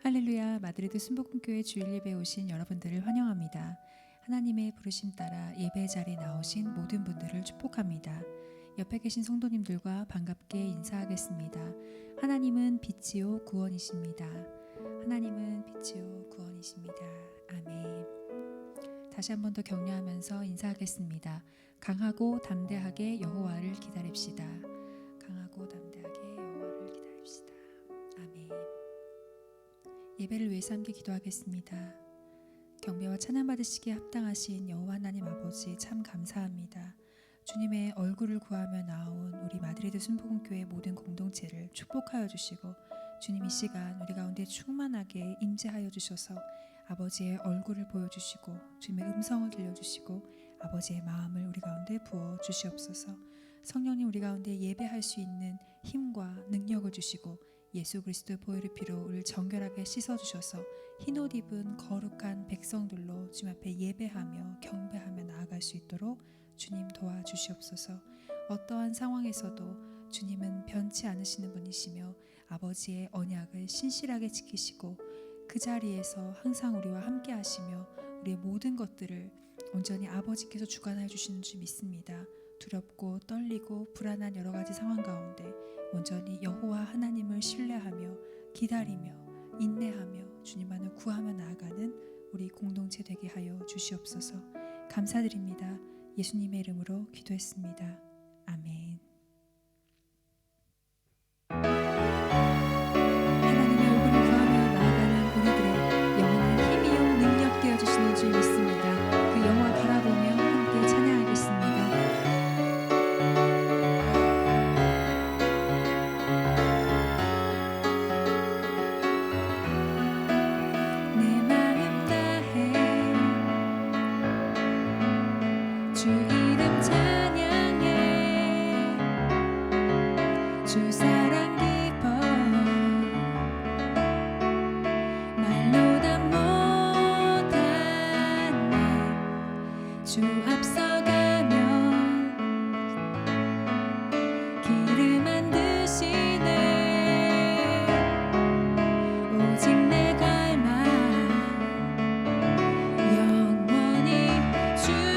할렐루야, 마드리드 순복음교회 주일 예배에 오신 여러분들을 환영합니다. 하나님의 부르심 따라 예배 자리에 나오신 모든 분들을 축복합니다. 옆에 계신 성도님들과 반갑게 인사하겠습니다. 하나님은 빛이요 구원이십니다. 하나님은 빛이요 구원이십니다. 아멘. 다시 한 번 더 격려하면서 인사하겠습니다. 강하고 담대하게 여호와를 기다립시다. 강하고 담대하게 여호와를 기다립시다. 아멘. 예배를 위해서 함께 기도하겠습니다. 경배와 찬양 받으시기에 합당하신 여호와 하나님 아버지 참 감사합니다. 주님의 얼굴을 구하며 나온 우리 마드리드 순복음교회 모든 공동체를 축복하여 주시고 주님 이 시간 우리 가운데 충만하게 임재하여 주셔서 아버지의 얼굴을 보여주시고 주님의 음성을 들려주시고 아버지의 마음을 우리 가운데 부어 주시옵소서. 성령님 우리 가운데 예배할 수 있는 힘과 능력을 주시고 예수 그리스도의 보혈의 피로 우리를 정결하게 씻어주셔서 흰옷 입은 거룩한 백성들로 주님 앞에 예배하며 경배하며 나아갈 수 있도록 주님 도와주시옵소서. 어떠한 상황에서도 주님은 변치 않으시는 분이시며 아버지의 언약을 신실하게 지키시고 그 자리에서 항상 우리와 함께 하시며 우리의 모든 것들을 온전히 아버지께서 주관하여 주시는 줄 믿습니다. 두렵고 떨리고 불안한 여러 가지 상황 가운데 온전히 여호와 하나님을 신뢰하며 기다리며 인내하며 주님만을 구하며 나아가는 우리 공동체 되게 하여 주시옵소서. 감사드립니다. 예수님의 이름으로 기도했습니다. 아멘. 하나님의 얼굴을 구하며 나아가는 우리들의 영원한 힘이요 능력 되어 주시는 줄 믿습니다. 그 영화 바라보며 함께 찬양하겠습니다. 주 이름 찬양해 주 사랑 깊어 말로 다 못하네 주 앞서가며 기름 안 드시네 오직 내 갈망 영원히 주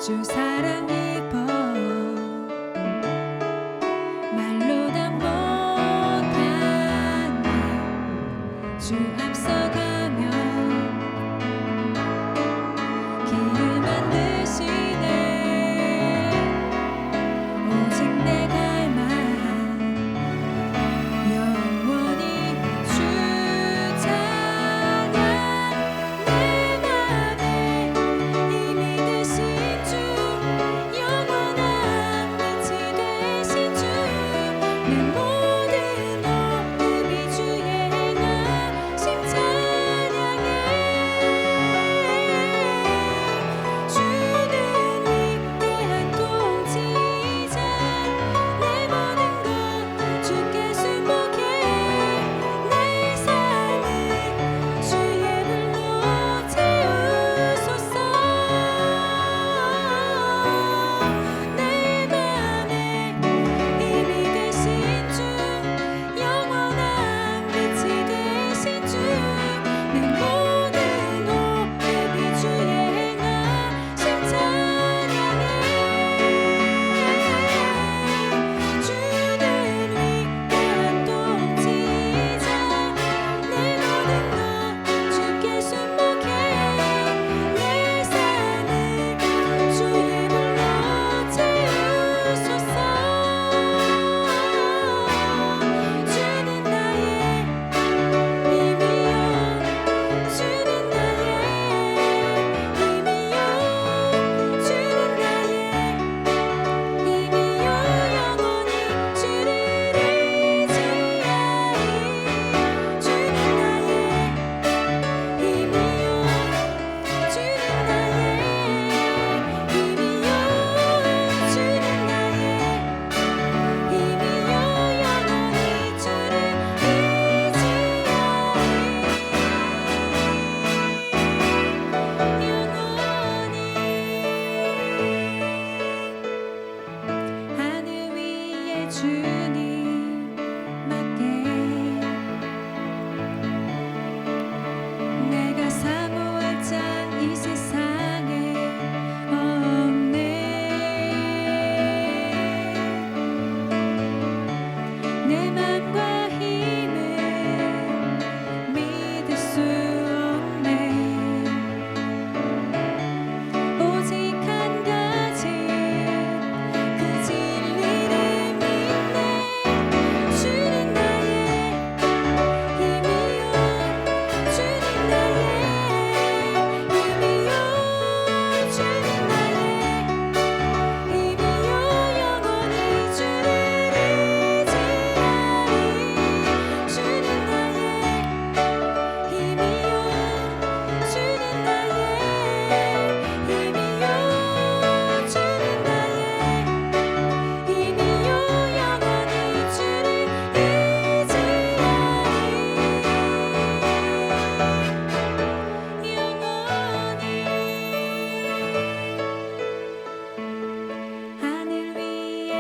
주 사랑 깊어 말로 다 못하네 주 앞서가며 기름 안 드시네 오직 내 갈망 영원히 주 찬양 내 맘에 이미 드신 주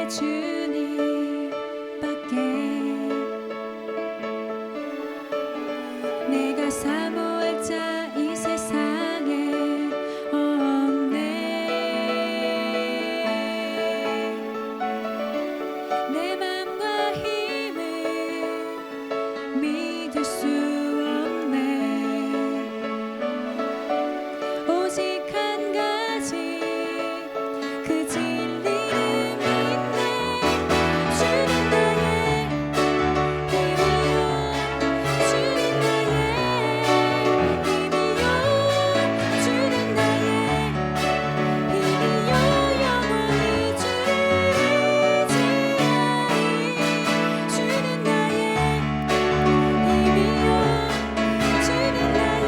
주님밖에 내가 사모할 자 이 세상에 없네. 내 맘과 힘을 믿을 수 없네. 오직 한 가지 그 진리를 믿네. 주는 나의 힘이요, 주는 나의 힘이요, 주는 나의 힘이요, 영원히 주를 의지하리. 주는 나의 힘이요, 주는 나의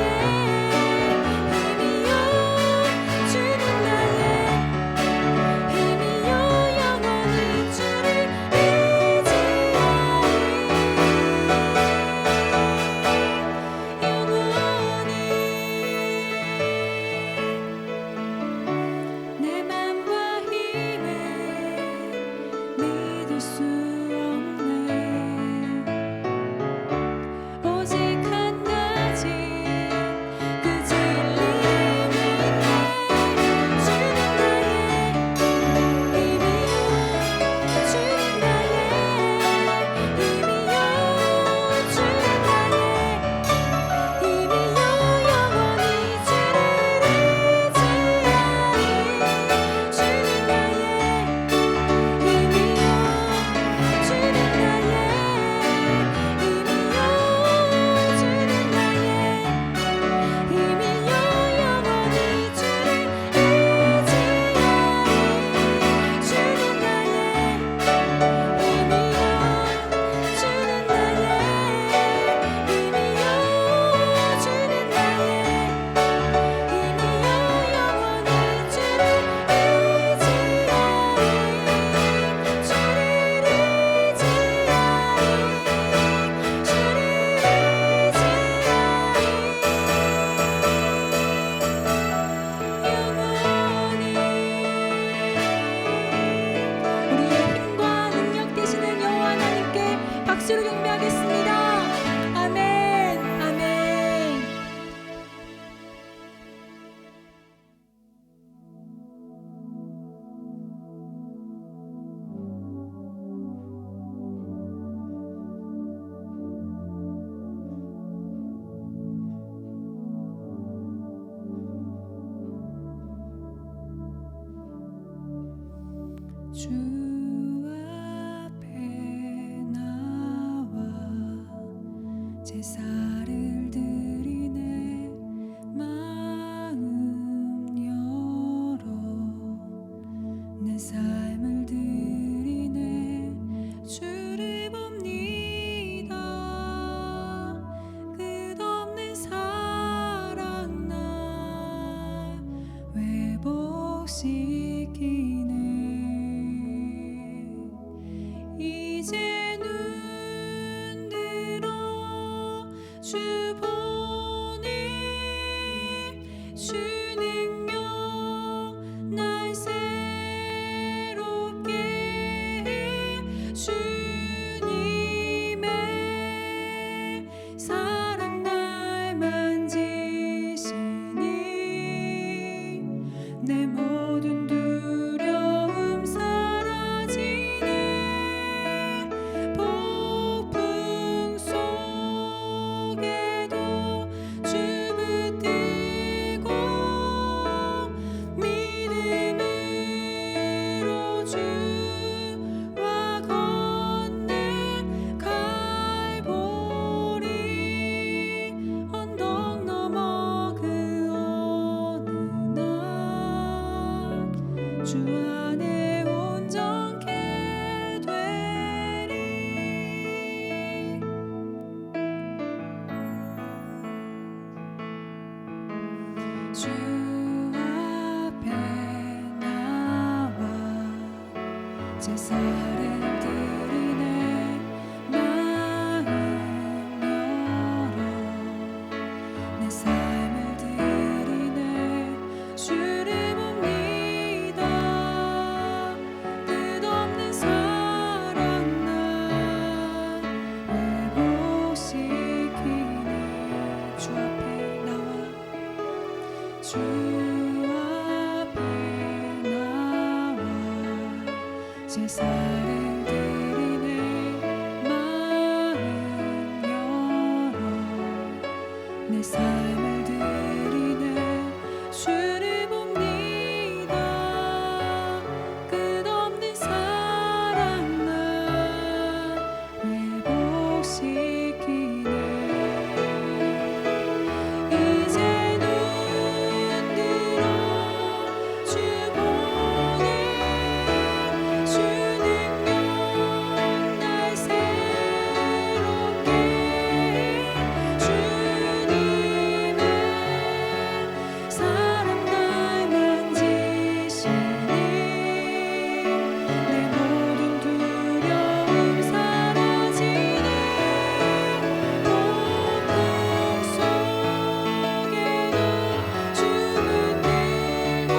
힘이요, 주는 나의 힘이요, 영원히 주를 의지하리. 내 맘과 힘을 믿을 수 없네. 오직 한 가지 그 진리를 믿네. 주는 나의 힘이요, 주는 나의 힘이요, 주는 나의 힘이요, 영원히 주를 의지하리. 주는 나의 힘이요, 주는 나의 힘이요, 주는 나의 힘이요, 영원히 주를 의지하리. 주는 나의 힘이요, 주는 나의 힘이요, 주는 나의 힘이요, 영원히 주를 의지하리. 우리의 힘과 능력 되시는 여호와 하나님께 박수로 경배하겠습니다. 아멘, 아멘. 주 앞에 나와 제사를 드리네. 마음 열어 내 삶을 드리네. 주를 봅니다. 끝없는 사랑 날 회복시키네. 이제 눈 들어 주 보니 주 능력 날 새롭게 해. 주님의 사랑 날 만지시니 내 모든 두려움 사라지네. 폭풍 속에도 주 붙들고 믿음으로 주와 건네. 갈보리 언덕 넘어 그 어느 날 주 안에 온전케 되리. 주 앞에 나와 제사를 드리네. 마음 열어 내 삶을 드리네. 주를 봅니다. 끝없는 사랑 제사를 드리네 마음 열어 내 삶을 드리네 주를 봅니다 끝없는 사랑 나 회복시키네 이제 눈 들어 주 보네 주 능력 날 새롭게 주님의 사랑 날 만지시니 내 모든 두려움 사라지네 폭풍 속에도 주문 들고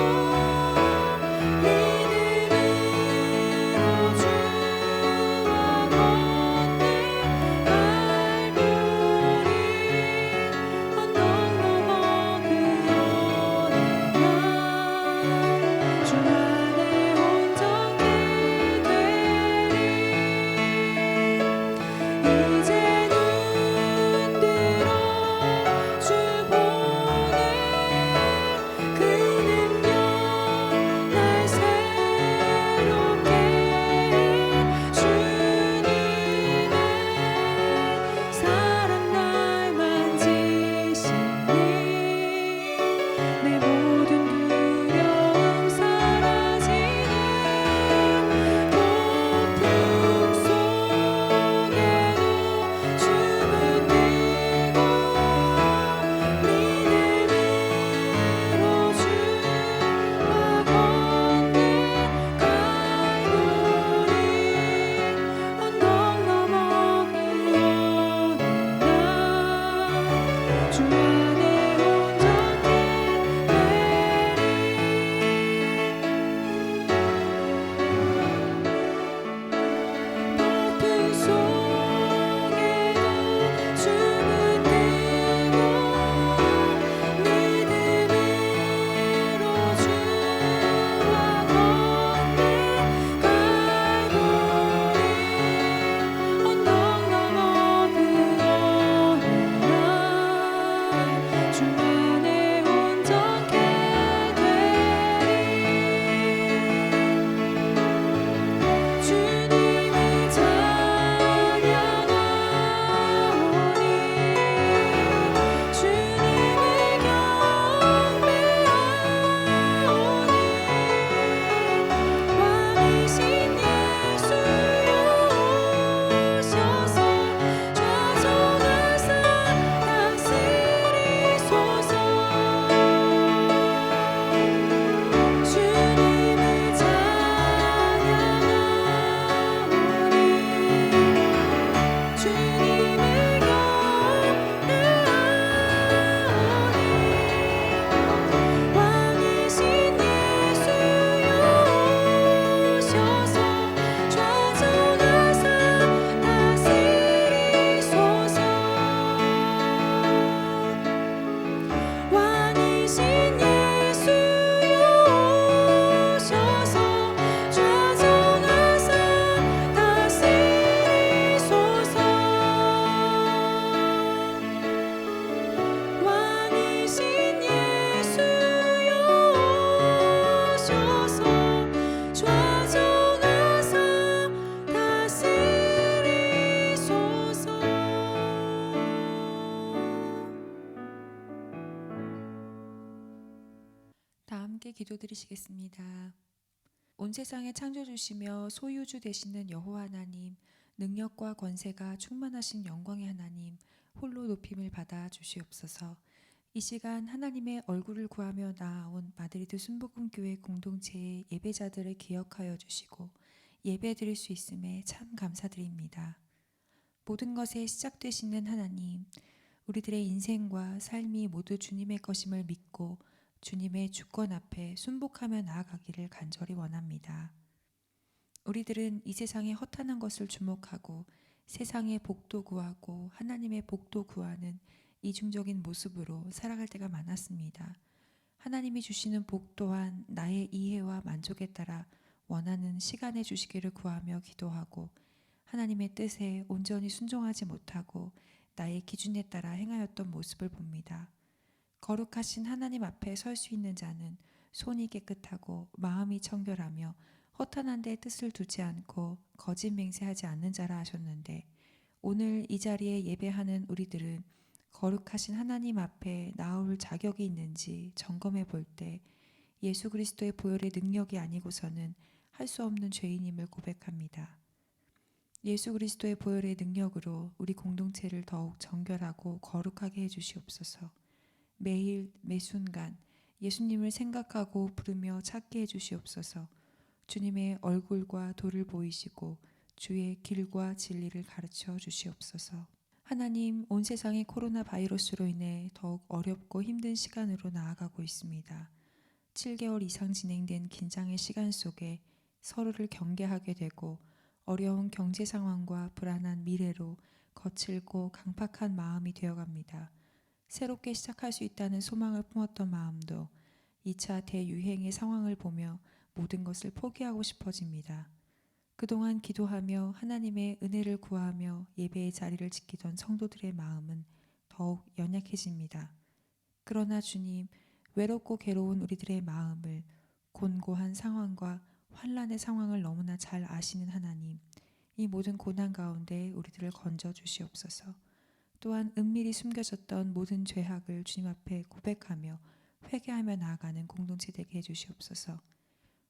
믿음으로 주와 걷네 갈보리 언덕 넘어 그어낸 날 주 안에 온전케 되리 이제 눈 들어 주 보네 그 능력 날 새롭게 주님의 사랑 날 만지시니 내 모든 두려움 사라지네 폭풍 속에도 주문 들고 믿음으로 주와 걷네 갈보리 언덕 넘어 그어낸 날주 안에 온전케 폭풍 속에도 주문 들고 믿음으로 주와 걷네 갈보리 언덕 넘어 그어낸 날주 안에 온전케 되리 주님을 찬양하오니 주님을 경배하오니 왕이신 예수여 오셔서 좌정하사 다스리소서 주님을 찬양하오니 주님을 경배하오니 왕이신 예수여 오셔서 좌정하사 다스리소서 왕이신 예수여 오셔서 좌정하사 다스리소서 왕이신 예수여 오셔서 좌정하사 다스리소서 다 함께 기도드리시겠습니다. 온 세상의 창조주시며 소유주 되시는 여호와 하나님, 능력과 권세가 충만하신 영광의 하나님, 홀로 높임을 받아 주시옵소서. 이 시간 하나님의 얼굴을 구하며 나아온 마드리드 순복음교회 공동체의 예배자들을 기억하여 주시고 예배 드릴 수 있음에 참 감사드립니다. 모든 것의 시작 되시는 하나님, 우리들의 인생과 삶이 모두 주님의 것임을 믿고 주님의 주권 앞에 순복하며 나아가기를 간절히 원합니다. 우리들은 이 세상의 허탄한 것을 주목하고 세상의 복도 구하고 하나님의 복도 구하는 이중적인 모습으로 살아갈 때가 많았습니다. 하나님이 주시는 복 또한 나의 이해와 만족에 따라 원하는 시간에 주시기를 구하며 기도하고 하나님의 뜻에 온전히 순종하지 못하고 나의 기준에 따라 행하였던 모습을 봅니다. 거룩하신 하나님 앞에 설 수 있는 자는 손이 깨끗하고 마음이 청결하며 허탄한 데 뜻을 두지 않고 거짓 맹세하지 않는 자라 하셨는데, 오늘 이 자리에 예배하는 우리들은 거룩하신 하나님 앞에 나올 자격이 있는지 점검해 볼 때 예수 그리스도의 보혈의 능력이 아니고서는 할 수 없는 죄인임을 고백합니다. 예수 그리스도의 보혈의 능력으로 우리 공동체를 더욱 정결하고 거룩하게 해주시옵소서. 매일 매순간 예수님을 생각하고 부르며 찾게 해주시옵소서. 주님의 얼굴과 도를 보이시고 주의 길과 진리를 가르쳐 주시옵소서. 하나님, 온 세상이 코로나 바이러스로 인해 더욱 어렵고 힘든 시간으로 나아가고 있습니다. 7개월 이상 진행된 긴장의 시간 속에 서로를 경계하게 되고 어려운 경제 상황과 불안한 미래로 거칠고 강팍한 마음이 되어갑니다. 새롭게 시작할 수 있다는 소망을 품었던 마음도 2차 대유행의 상황을 보며 모든 것을 포기하고 싶어집니다. 그동안 기도하며 하나님의 은혜를 구하며 예배의 자리를 지키던 성도들의 마음은 더욱 연약해집니다. 그러나 주님, 외롭고 괴로운 우리들의 마음을 곤고한 상황과 환난의 상황을 너무나 잘 아시는 하나님, 이 모든 고난 가운데 우리들을 건져 주시옵소서. 또한 은밀히 숨겨졌던 모든 죄악을 주님 앞에 고백하며 회개하며 나아가는 공동체 되게 해주시옵소서.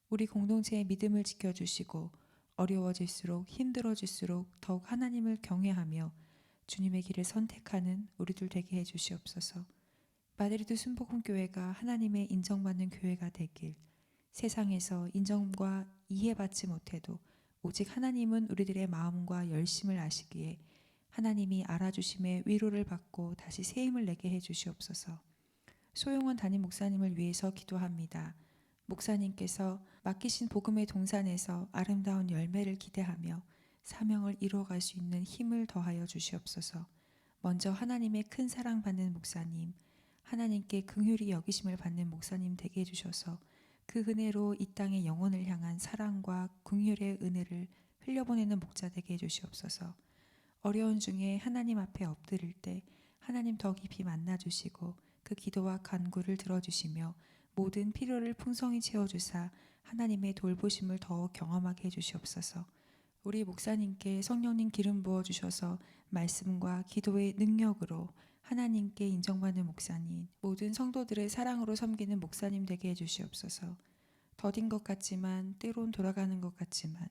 우리 공동체의 믿음을 지켜주시고 어려워질수록 힘들어질수록 더욱 하나님을 경외하며 주님의 길을 선택하는 우리들 되게 해주시옵소서. 마드리드 순복음교회가 하나님의 인정받는 교회가 되길, 세상에서 인정과 이해받지 못해도 오직 하나님은 우리들의 마음과 열심을 아시기에 하나님이 알아주심에 위로를 받고 다시 새 힘을 내게 해주시옵소서. 소용원 담임 목사님을 위해서 기도합니다. 목사님께서 맡기신 복음의 동산에서 아름다운 열매를 기대하며 사명을 이루어갈 수 있는 힘을 더하여 주시옵소서. 먼저 하나님의 큰 사랑받는 목사님, 하나님께 긍휼히 여기심을 받는 목사님 되게 해주셔서 그 은혜로 이 땅의 영혼을 향한 사랑과 긍휼의 은혜를 흘려보내는 목자 되게 해주시옵소서. 어려운 중에 하나님 앞에 엎드릴 때 하나님 더 깊이 만나주시고 그 기도와 간구를 들어주시며 모든 필요를 풍성히 채워주사 하나님의 돌보심을 더욱 경험하게 해주시옵소서. 우리 목사님께 성령님 기름 부어주셔서 말씀과 기도의 능력으로 하나님께 인정받는 목사님, 모든 성도들의 사랑으로 섬기는 목사님 되게 해주시옵소서. 더딘 것 같지만 때론 돌아가는 것 같지만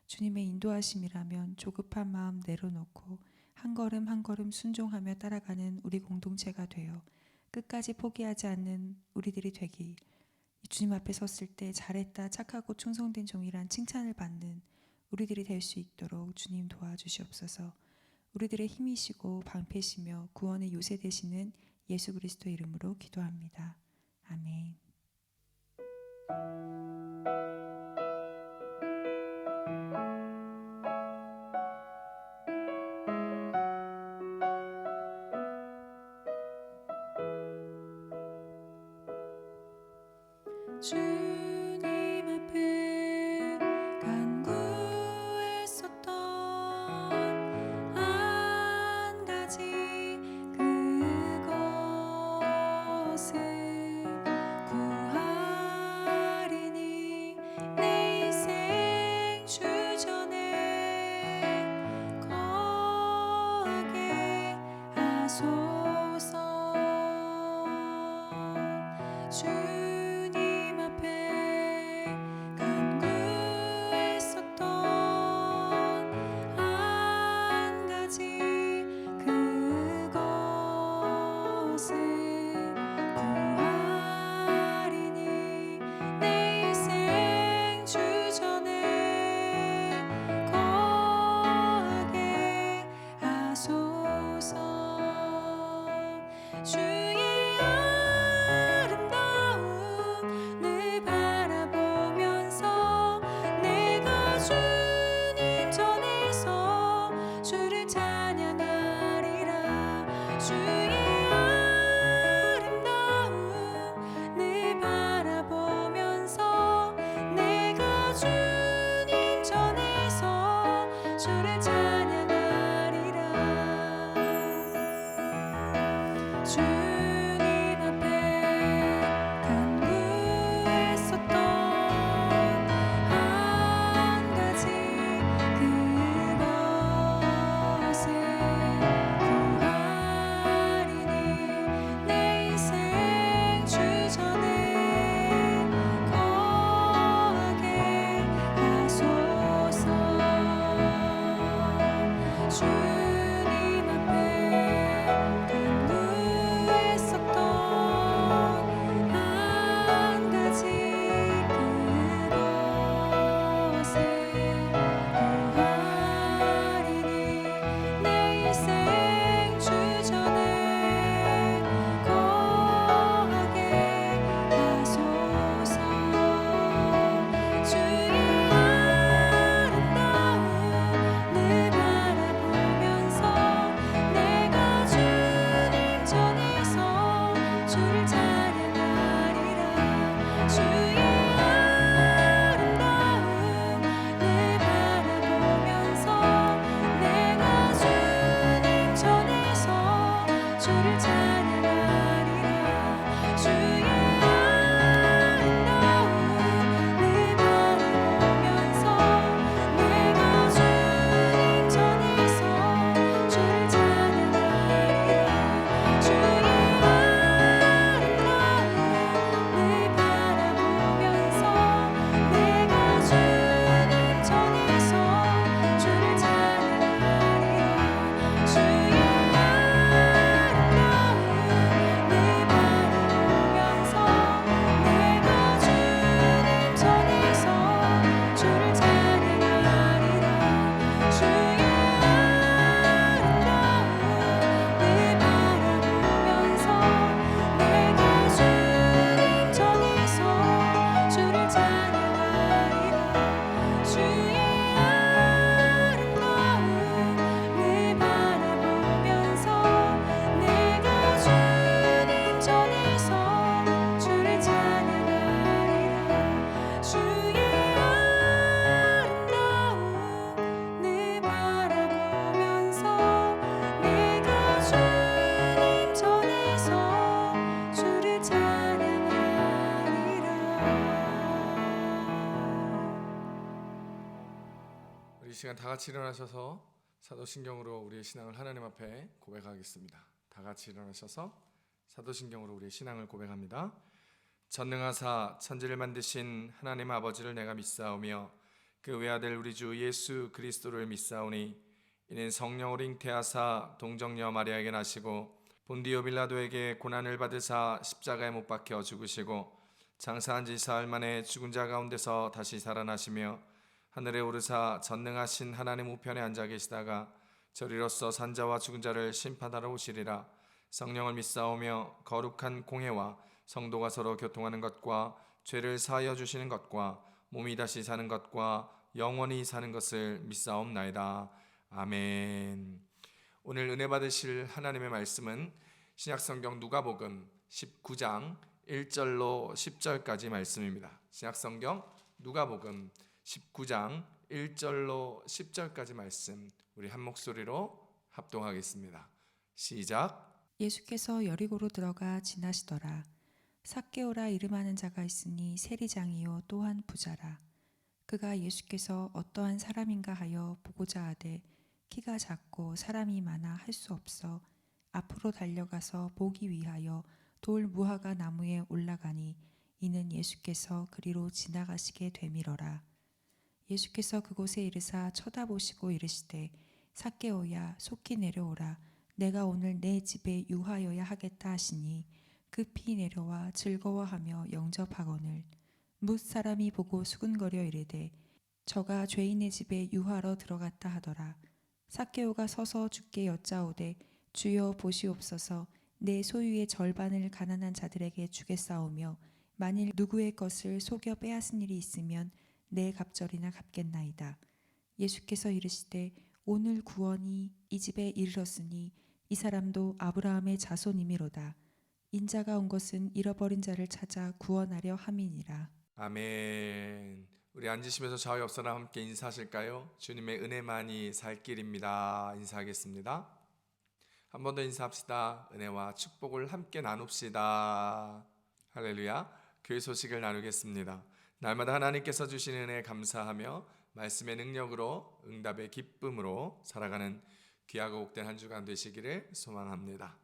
주님의 인도하심이라면 조급한 마음 내려놓고 한 걸음 한 걸음 순종하며 따라가는 우리 공동체가 되어 끝까지 포기하지 않는 우리들이 되길, 주님 앞에 섰을 때 잘했다, 착하고 충성된 종이란 칭찬을 받는 우리들이 될 수 있도록 주님 도와주시옵소서. 우리들의 힘이시고 방패시며 구원의 요새 되시는 예수 그리스도 이름으로 기도합니다. 아멘. 주님 앞에 간구했었던 한 가지 그것을 구하리니 내 인생 주전에 거하게 하소서. 주님 앞에 간구했었던 한 가지 그것을 구하리니 내 인생 주전에 거하게 하소서. 주의 아름다움을 바라보면서 내가 주님 전에서 주를 찬양하리라. 주의 아름다움을 바라보면서 내가 주님 우리 이 시간 다 같이 일어나셔서 사도신경으로 우리의 신앙을 하나님 앞에 고백하겠습니다. 다 같이 일어나셔서 사도신경으로 우리의 신앙을 고백합니다. 전능하사 천지를 만드신 하나님 아버지를 내가 믿사오며 그 외아들 우리 주 예수 그리스도를 믿사오니 이는 성령으로 잉태하사 동정녀 마리아에게 나시고 본디오 빌라도에게 고난을 받으사 십자가에 못 박혀 죽으시고 장사한 지 사흘 만에 죽은 자 가운데서 다시 살아나시며 하늘에 오르사 전능하신 하나님 우편에 앉아 계시다가 저리로서 산자와 죽은 자를 심판하러 오시리라. 성령을 믿사오며 거룩한 공회와 성도가 서로 교통하는 것과 죄를 사하여 주시는 것과 몸이 다시 사는 것과 영원히 사는 것을 믿사옵나이다. 아멘. 오늘 은혜 받으실 하나님의 말씀은 신약성경 누가복음 19장 1절로 10절까지 말씀입니다. 신약성경 누가복음 19장 1절로 10절까지 말씀 우리 한 목소리로 합동하겠습니다. 시작. 예수께서 여리고로 들어가 지나시더라. 삭개오라 이름하는 자가 있으니 세리장이요 또한 부자라. 그가 예수께서 어떠한 사람인가 하여 보고자 하되 키가 작고 사람이 많아 할 수 없어 앞으로 달려가서 보기 위하여 돌 무화과 나무에 올라가니 이는 예수께서 그리로 지나가시게 되밀어라. 예수께서 그곳에 이르사 쳐다보시고 이르시되 삭개오야 속히 내려오라. 내가 오늘 내 집에 유하여야 하겠다 하시니 급히 내려와 즐거워하며 영접하거늘 뭇 사람이 보고 수군거려 이르되 저가 죄인의 집에 유하러 들어갔다 하더라. 삭개오가 서서 주께 여짜오되 주여 보시옵소서 내 소유의 절반을 가난한 자들에게 주겠사오며 만일 누구의 것을 속여 빼앗은 일이 있으면 내 갑절이나 갚겠나이다. 예수께서 이르시되 오늘 구원이 이 집에 이르렀으니 이 사람도 아브라함의 자손이미로다. 인자가 온 것은 잃어버린 자를 찾아 구원하려 함이니라. 아멘. 우리 앉으시면서 좌우 옆 사람 함께 인사하실까요? 주님의 은혜만이 살 길입니다. 인사하겠습니다. 한 번 더 인사합시다. 은혜와 축복을 함께 나눕시다. 할렐루야. 교회 소식을 나누겠습니다. 날마다 하나님께서 주시는 은혜 감사하며 말씀의 능력으로 응답의 기쁨으로 살아가는 귀하고 복된 한 주간 되시기를 소망합니다.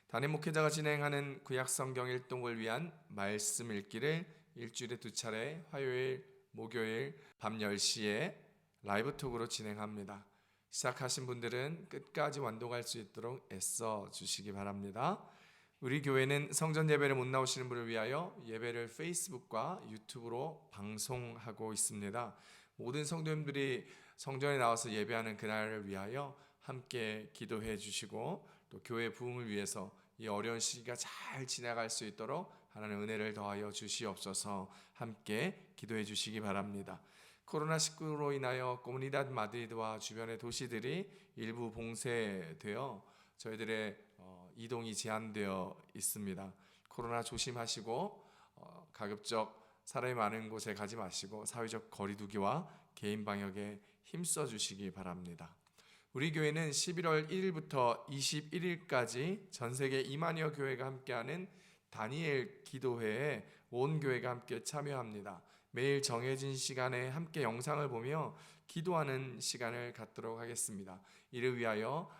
담임 목회자가 진행하는 구약성경 일동을 위한 말씀 읽기를 일주일에 2차례 화요일, 목요일 밤 10시에 라이브 톡으로 진행합니다. 시작하신 분들은 끝까지 완독할 수 있도록 애써 주시기 바랍니다. 우리 교회는 성전 예배를 못 나오시는 분을 위하여 예배를 페이스북과 유튜브로 방송하고 있습니다. 모든 성도님들이 성전에 나와서 예배하는 그날을 위하여 함께 기도해 주시고 또 교회 부흥을 위해서 이 어려운 시기가 잘 지나갈 수 있도록 하나님의 은혜를 더하여 주시옵소서. 함께 기도해 주시기 바랍니다. 코로나19로 인하여 코무니다드 마드리드와 주변의 도시들이 일부 봉쇄되어 저희들의 이동이 제한되어 있습니다. 코로나 조심하시고 가급적 사람이 많은 곳에 가지 마시고 사회적 거리 두기와 개인 방역에 힘써 주시기 바랍니다. 우리 교회는 11월 1일부터 21일까지 전 세계 2만여 교회가 함께하는 다니엘 기도회에 온 교회가 함께 참여합니다. 매일 정해진 시간에 함께 영상을 보며 기도하는 시간을 갖도록 하겠습니다. 이를 위하여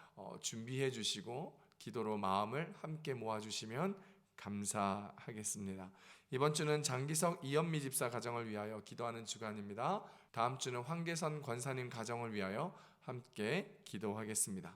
준비해 주시고 기도로 마음을 함께 모아주시면 감사하겠습니다. 이번 주는 장기석 이현미 집사 가정을 위하여 기도하는 주간입니다. 다음 주는 황계선 권사님 가정을 위하여 함께 기도하겠습니다.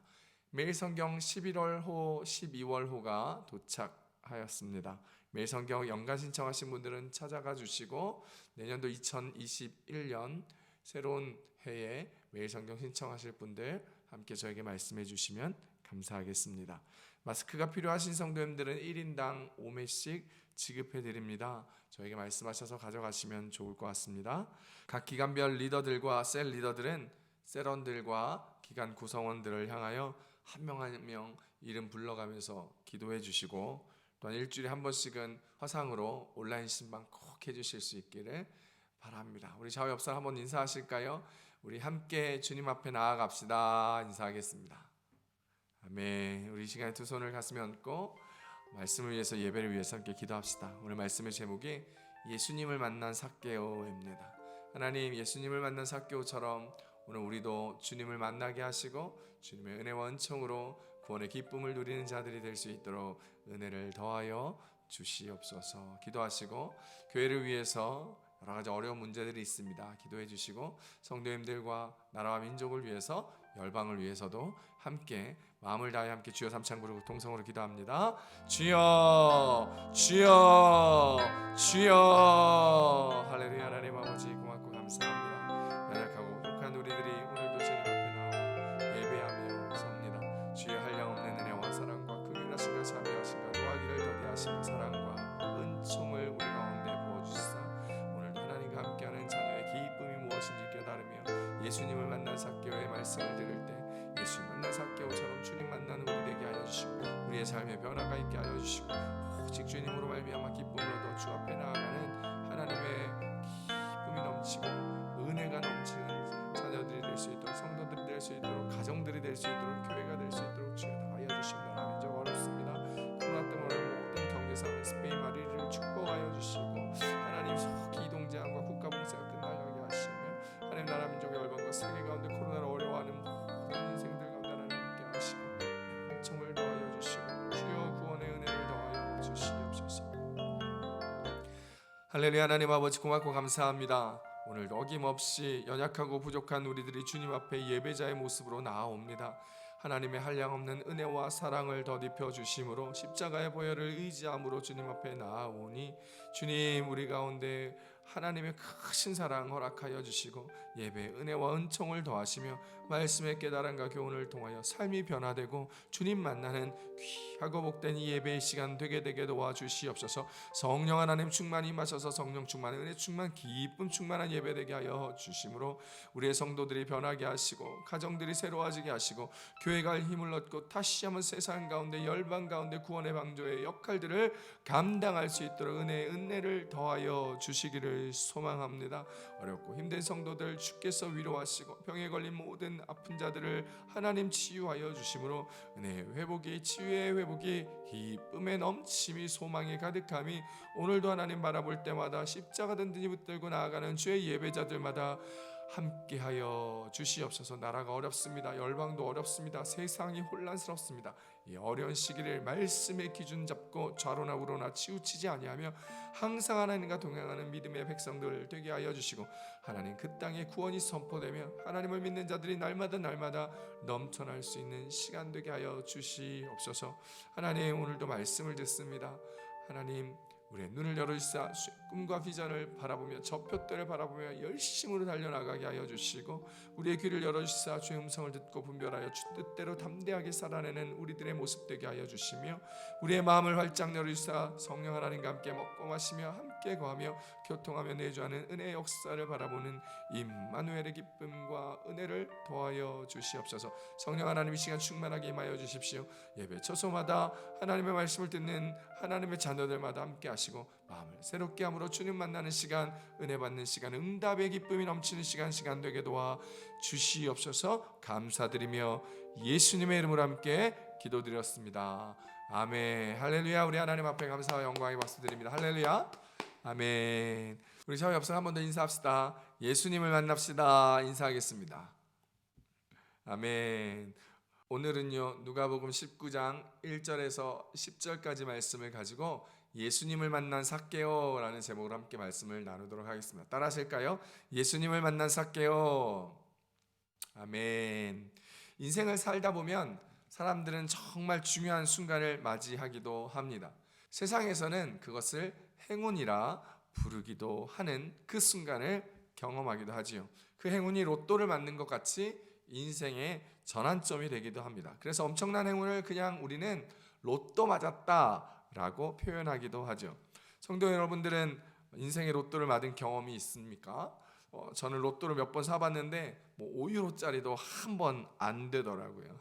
매일 성경 11월호, 12월호가 도착하였습니다. 매일 성경 연간 신청하신 분들은 찾아가 주시고 내년도 2021년 새로운 해에 매일 성경 신청하실 분들 함께 저에게 말씀해 주시면 감사하겠습니다. 마스크가 필요하신 성도님들은 1인당 5매씩 지급해 드립니다. 저에게 말씀하셔서 가져가시면 좋을 것 같습니다. 각 기관별 리더들과 셀 리더들은 셀원들과 기관 구성원들을 향하여 한 명 한 명 이름 불러가면서 기도해 주시고 또한 일주일에 한 번씩은 화상으로 온라인 신방 꼭 해주실 수 있기를 바랍니다. 우리 좌우 옆 사람 한번 인사하실까요? 우리 함께 주님 앞에 나아갑시다. 인사하겠습니다. 아멘. 우리 이 시간에 두 손을 가슴에 얹고 말씀을 위해서 예배를 위해서 함께 기도합시다. 오늘 말씀의 제목이 예수님을 만난 삭개오입니다. 하나님, 예수님을 만난 삭개오처럼 오늘 우리도 주님을 만나게 하시고 주님의 은혜와 은총으로 구원의 기쁨을 누리는 자들이 될 수 있도록 은혜를 더하여 주시옵소서. 기도하시고 교회를 위해서 여러 가지 어려운 문제들이 있습니다. 기도해 주시고 성도님들과 나라와 민족을 위해서 열방을 위해서도 함께 마음을 다해 함께 주여 삼창 부르고 동성으로 기도합니다. 주여 주여 주여. 할렐루야. 하나님 아버지 고맙고 감사합니다. 연약하고 부족한 우리들이 오늘도 주님 앞에 나와 예배하며 섭니다. 주의 한량없는 은혜와 사랑과 긍휼하심과 자비하심과 노하기를 더디하시며 사랑과 은총을 우리 가운데 부어주시사 오늘도 하나님과 함께하는 자녀의 기쁨이 무엇인지 깨달으며 예수님을 만난 삭개오의 말씀을 들을 때 예수님 만난 삭개오처럼 주님 만나는 우리 되게 하여 주시고 우리의 삶에 변화가 있게 하여 주시고 오직 주님으로 말미암아 기쁨으로도 주 앞에 나아가는 하나님의 기쁨이 넘치고 은혜가 넘치는 자녀들이 될 수 있도록 성도들이 될 수 있도록 가정들이 될 수 있도록 교회가 될 수 있도록 주여 하여 주시옵소서. 나라 민족 어렵습니다. 코로나 때문에 모든 경제상황 스페인 마리를 축복하여 주시고 하나님 속히 이동 제한과 국가 봉쇄가 끝나게 하시며 하나님 나라 민족의 열방과 세계 가운데 코로나를 어려워하는 모든 인생들 가운데 하나님 함께 하시고 은총을 더하여 주시고 주여 구원의 은혜를 더하여 주시옵소서. 할렐루야. 하나님 아버지 고맙고 감사합니다. 오늘도 어김없이 연약하고 부족한 우리들이 주님 앞에 예배자의 모습으로 나아옵니다. 하나님의 한량없는 은혜와 사랑을 덧입혀 주심으로 십자가의 보혈을 의지함으로 주님 앞에 나아오니 주님 우리 가운데 하나님의 크신 사랑 허락하여 주시고 예배의 은혜와 은총을 더하시며 말씀의 깨달음과 교훈을 통하여 삶이 변화되고 주님 만나는 귀하고 복된 이 예배의 시간 되게 도와주시옵소서. 성령 하나님 충만히 임하셔서 성령 충만 은혜 충만 기쁨 충만한 예배 되게 하여 주심으로 우리의 성도들이 변하게 하시고 가정들이 새로워지게 하시고 교회가 할 힘을 얻고 다시 한번 세상 가운데 열방 가운데 구원의 방조의 역할들을 감당할 수 있도록 은혜를 더하여 주시기를 소망합니다. 어렵고 힘든 성도들 주께서 위로하시고 병에 걸린 모든 아픈 자들을 하나님 치유하여 주심으로 은혜의 회복이 치유의 회복이 기쁨의 넘침이 소망의 가득함이 오늘도 하나님 바라볼 때마다 십자가 든든히 붙들고 나아가는 주의 예배자들마다 함께하여 주시옵소서. 나라가 어렵습니다. 열방도 어렵습니다. 세상이 혼란스럽습니다. 이 어려운 시기를 말씀의 기준 잡고 좌로나 우로나 치우치지 아니하며 항상 하나님과 동행하는 믿음의 백성들 되게 하여 주시고 하나님 그 땅에 구원이 선포되며 하나님을 믿는 자들이 날마다 넘쳐날 수 있는 시간 되게 하여 주시옵소서. 하나님 오늘도 말씀을 듣습니다. 하나님 우리의 눈을 열어주시사 꿈과 비전을 바라보며 저 표대를 바라보며 열심으로 달려나가게 하여 주시고 우리의 귀를 열어주시사 주의 음성을 듣고 분별하여 주 뜻대로 담대하게 살아내는 우리들의 모습 되게 하여 주시며 우리의 마음을 활짝 열어주시사 성령 하나님과 함께 먹고 마시며 함께 거하며 교통하며 내주하는 은혜의 역사를 바라보는 임마누엘의 기쁨과 은혜를 더하여 주시옵소서. 성령 하나님 이 시간 충만하게 임하여 주십시오. 예배 처소마다 하나님의 말씀을 듣는 하나님의 자녀들마다 함께 하시고 마음을 새롭게 함으로 주님 만나는 시간 은혜 받는 시간 응답의 기쁨이 넘치는 시간 되게 도와 주시옵소서. 감사드리며 예수님의 이름으로 함께 기도드렸습니다. 아멘. 할렐루야. 우리 하나님 앞에 감사와 영광의 박수 드립니다. 할렐루야. 아멘. 우리 저 옆서 한 번 더 인사합시다. 예수님을 만납시다. 인사하겠습니다. 아멘. 오늘은요 누가복음 19장 1절에서 10절까지 말씀을 가지고 예수님을 만난 삭개오라는 제목으로 함께 말씀을 나누도록 하겠습니다. 따라 하실까요? 예수님을 만난 삭개오. 아멘. 인생을 살다 보면 사람들은 정말 중요한 순간을 맞이하기도 합니다. 세상에서는 그것을 행운이라 부르기도 하는 그 순간을 경험하기도 하지요. 그 행운이 로또를 맞는 것 같이 인생의 전환점이 되기도 합니다. 그래서 엄청난 행운을 그냥 우리는 로또 맞았다라고 표현하기도 하죠. 성도 여러분들은 인생의 로또를 맞은 경험이 있습니까? 저는 로또를 몇 번 사봤는데 5유로짜리도 한 번 안 되더라고요.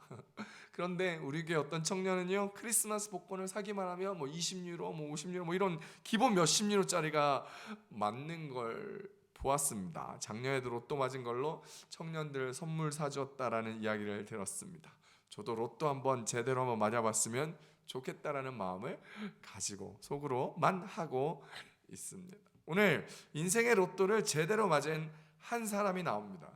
그런데 우리 교회 어떤 청년은요 크리스마스 복권을 사기만 하면 20유로, 50유로 이런 기본 몇십 유로짜리가 맞는 걸 보았습니다. 작년에도 로또 맞은 걸로 청년들 선물 사주었다라는 이야기를 들었습니다. 저도 로또 한번 제대로 한번 맞아봤으면 좋겠다라는 마음을 가지고 속으로만 하고 있습니다. 오늘 인생의 로또를 제대로 맞은 한 사람이 나옵니다.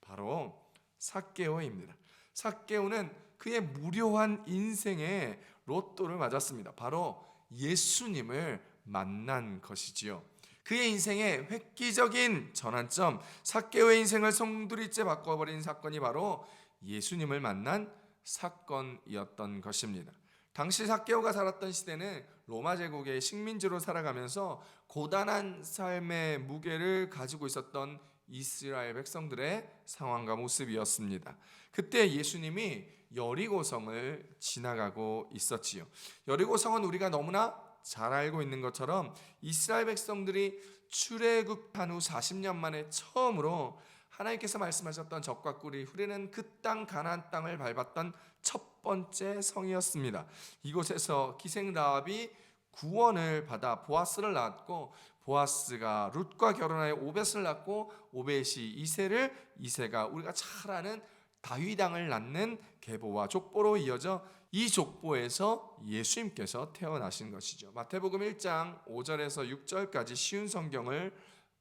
바로 삭개오입니다. 삭개오는 그의 무료한 인생의 로또를 맞았습니다. 바로 예수님을 만난 것이지요. 그의 인생의 획기적인 전환점, 삭개오의 인생을 송두리째 바꿔버린 사건이 바로 예수님을 만난 사건이었던 것입니다. 당시 삭개오가 살았던 시대는 로마 제국의 식민지로 살아가면서 고단한 삶의 무게를 가지고 있었던 이스라엘 백성들의 상황과 모습이었습니다. 그때 예수님이 여리고성을 지나가고 있었지요. 여리고성은 우리가 너무나 잘 알고 있는 것처럼 이스라엘 백성들이 출애굽한 후 40년 만에 처음으로 하나님께서 말씀하셨던 젖과 꿀이 흐르는 그 땅 가나안 땅을 밟았던 첫 번째 성이었습니다. 이곳에서 기생 라합이 구원을 받아 보아스를 낳았고, 보아스가 룻과 결혼하여 오벳을 낳고, 오벳이 이새를, 이새가 우리가 잘 아는 다윗 왕을 낳는 계보와 족보로 이어져 이 족보에서 예수님께서 태어나신 것이죠. 마태복음 1장 5절에서 6절까지 쉬운 성경을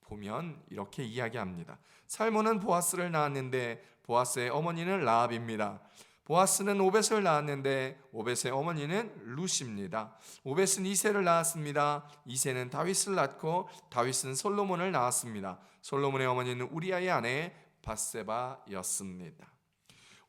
보면 이렇게 이야기합니다. 살몬은 보아스를 낳았는데 보아스의 어머니는 라합입니다. 보아스는 오벳을 낳았는데 오벳의 어머니는 룻입니다. 오벳은 이새를 낳았습니다. 이새는 다윗을 낳고 다윗은 솔로몬을 낳았습니다. 솔로몬의 어머니는 우리아의 아내 밧세바였습니다.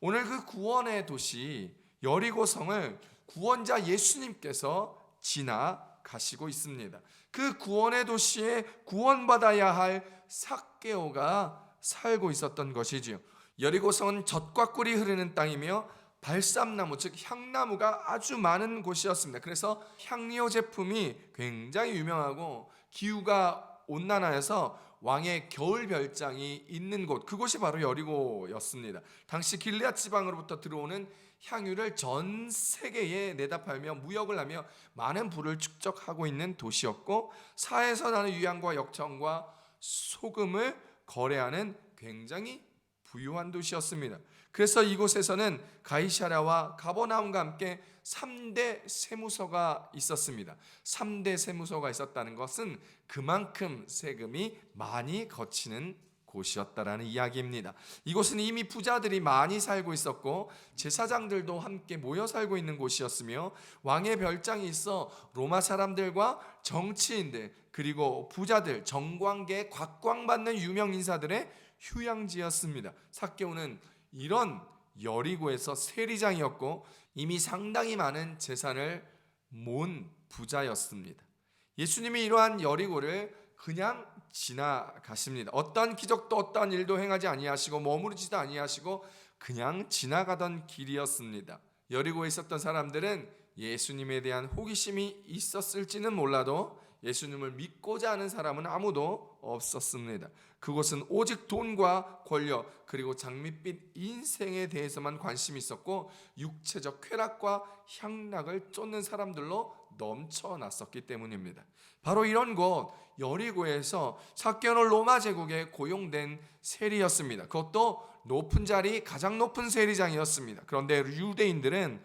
오늘 그 구원의 도시 여리고성을 구원자 예수님께서 지나가시고 있습니다. 그 구원의 도시에 구원받아야 할 삭개오가 살고 있었던 것이지요. 여리고성은 젖과 꿀이 흐르는 땅이며 발삼나무, 즉 향나무가 아주 많은 곳이었습니다. 그래서 향료 제품이 굉장히 유명하고 기후가 온난화해서 왕의 겨울 별장이 있는 곳, 그곳이 바로 여리고였습니다. 당시 길르앗 지방으로부터 들어오는 향유를 전 세계에 내다 팔며 무역을 하며 많은 부를 축적하고 있는 도시였고, 사에서 나는 유향과 역청과 소금을 거래하는 굉장히 부유한 도시였습니다. 그래서 이곳에서는 가이사랴와 가버나움과 함께 3대 세무서가 있었습니다. 3대 세무서가 있었다는 것은 그만큼 세금이 많이 거치는 곳이었다라는 이야기입니다. 이곳은 이미 부자들이 많이 살고 있었고 제사장들도 함께 모여 살고 있는 곳이었으며 왕의 별장이 있어 로마 사람들과 정치인들 그리고 부자들, 정관계 곽광받는 유명 인사들의 휴양지였습니다. 삭개오는 이런 여리고에서 세리장이었고 이미 상당히 많은 재산을 모은 부자였습니다. 예수님이 이러한 여리고를 그냥 지나가십니다. 어떠한 기적도 어떠한 일도 행하지 아니하시고 머무르지도 아니하시고 그냥 지나가던 길이었습니다. 여리고에 있었던 사람들은 예수님에 대한 호기심이 있었을지는 몰라도 예수님을 믿고자 하는 사람은 아무도 없었습니다. 그곳은 오직 돈과 권력 그리고 장밋빛 인생에 대해서만 관심이 있었고 육체적 쾌락과 향락을 쫓는 사람들로 넘쳐났었기 때문입니다. 바로 이런 곳 여리고에서 삭개오는 로마 제국에 고용된 세리였습니다. 그것도 높은 자리, 가장 높은 세리장이었습니다. 그런데 유대인들은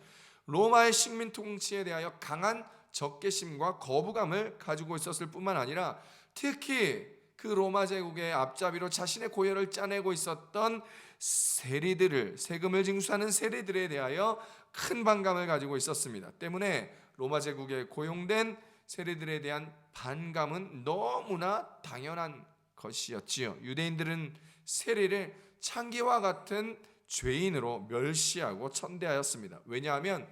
로마의 식민 통치에 대하여 강한 적개심과 거부감을 가지고 있었을 뿐만 아니라 특히 그 로마 제국의 앞잡이로 자신의 고열을 짜내고 있었던 세리들을, 세금을 징수하는 세리들에 대하여 큰 반감을 가지고 있었습니다. 때문에 로마 제국에 고용된 세리들에 대한 반감은 너무나 당연한 것이었지요. 유대인들은 세리를 창기와 같은 죄인으로 멸시하고 천대하였습니다. 왜냐하면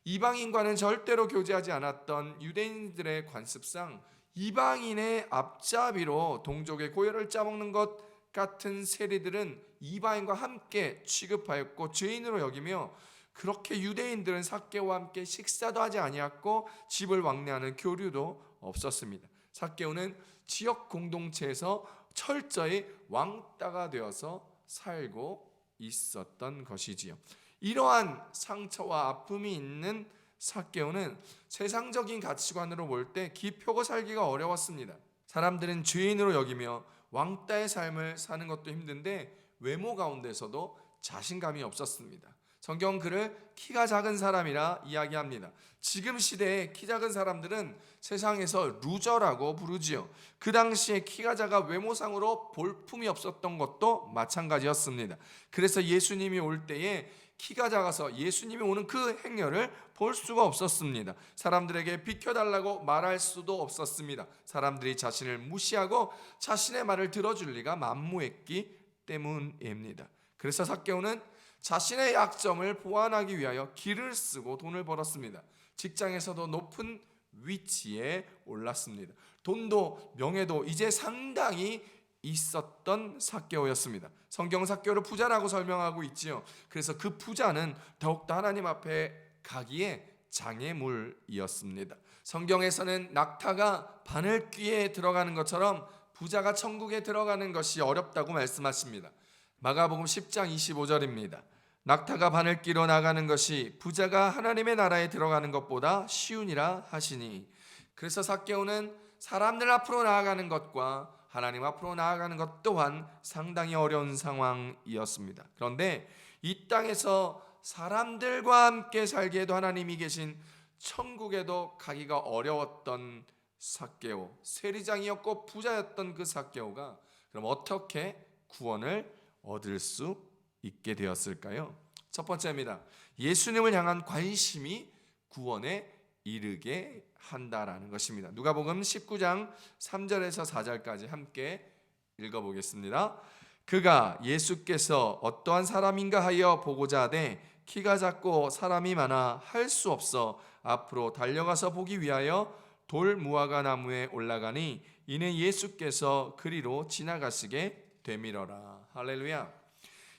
이방인과는 절대로 교제하지 않았던 유대인들의 관습상 이방인의 앞잡이로 동족의 고열을 짜먹는 것 같은 세리들은 이방인과 함께 취급하였고 죄인으로 여기며 그렇게 유대인들은 삭개오와 함께 식사도 하지 아니했고 집을 왕래하는 교류도 없었습니다. 삭개오는 지역 공동체에서 철저히 왕따가 되어서 살고 있었던 것이지요. 이러한 상처와 아픔이 있는 삭개오는 세상적인 가치관으로 볼 때 기표고 살기가 어려웠습니다. 사람들은 죄인으로 여기며 왕따의 삶을 사는 것도 힘든데 외모 가운데서도 자신감이 없었습니다. 성경 그를 키가 작은 사람이라 이야기합니다. 지금 시대에 키 작은 사람들은 세상에서 루저라고 부르지요. 그 당시에 키가 작아 외모상으로 볼품이 없었던 것도 마찬가지였습니다. 그래서 예수님이 올 때에 키가 작아서 예수님이 오는 그 행렬을 볼 수가 없었습니다. 사람들에게 비켜달라고 말할 수도 없었습니다. 사람들이 자신을 무시하고 자신의 말을 들어줄 리가 만무했기 때문입니다. 그래서 삭개오는 자신의 약점을 보완하기 위하여 길을 쓰고 돈을 벌었습니다. 직장에서도 높은 위치에 올랐습니다. 돈도 명예도 이제 상당히 있었던 삭개오였습니다. 성경 삭개오를 부자라고 설명하고 있지요. 그래서 그 부자는 더욱더 하나님 앞에 가기에 장애물이었습니다. 성경에서는 낙타가 바늘귀에 들어가는 것처럼 부자가 천국에 들어가는 것이 어렵다고 말씀하십니다. 마가복음 10장 25절입니다. 낙타가 바늘귀로 나가는 것이 부자가 하나님의 나라에 들어가는 것보다 쉬우니라 하시니. 그래서 삭개오는 사람들 앞으로 나아가는 것과 하나님 앞으로 나아가는 것 또한 상당히 어려운 상황이었습니다. 그런데 이 땅에서 사람들과 함께 살기에도 하나님이 계신 천국에도 가기가 어려웠던 삭개오, 세리장이었고 부자였던 그 삭개오가 그럼 어떻게 구원을 얻을 수 있게 되었을까요? 첫 번째입니다. 예수님을 향한 관심이 구원에 이르게 한다라는 것입니다. 누가복음 19장 3절에서 4절까지 함께 읽어보겠습니다. 그가 예수께서 어떠한 사람인가 하여 보고자 하되 키가 작고 사람이 많아 할 수 없어 앞으로 달려가서 보기 위하여 돌 무화과 나무에 올라가니 이는 예수께서 그리로 지나가시게 되밀어라. 할렐루야.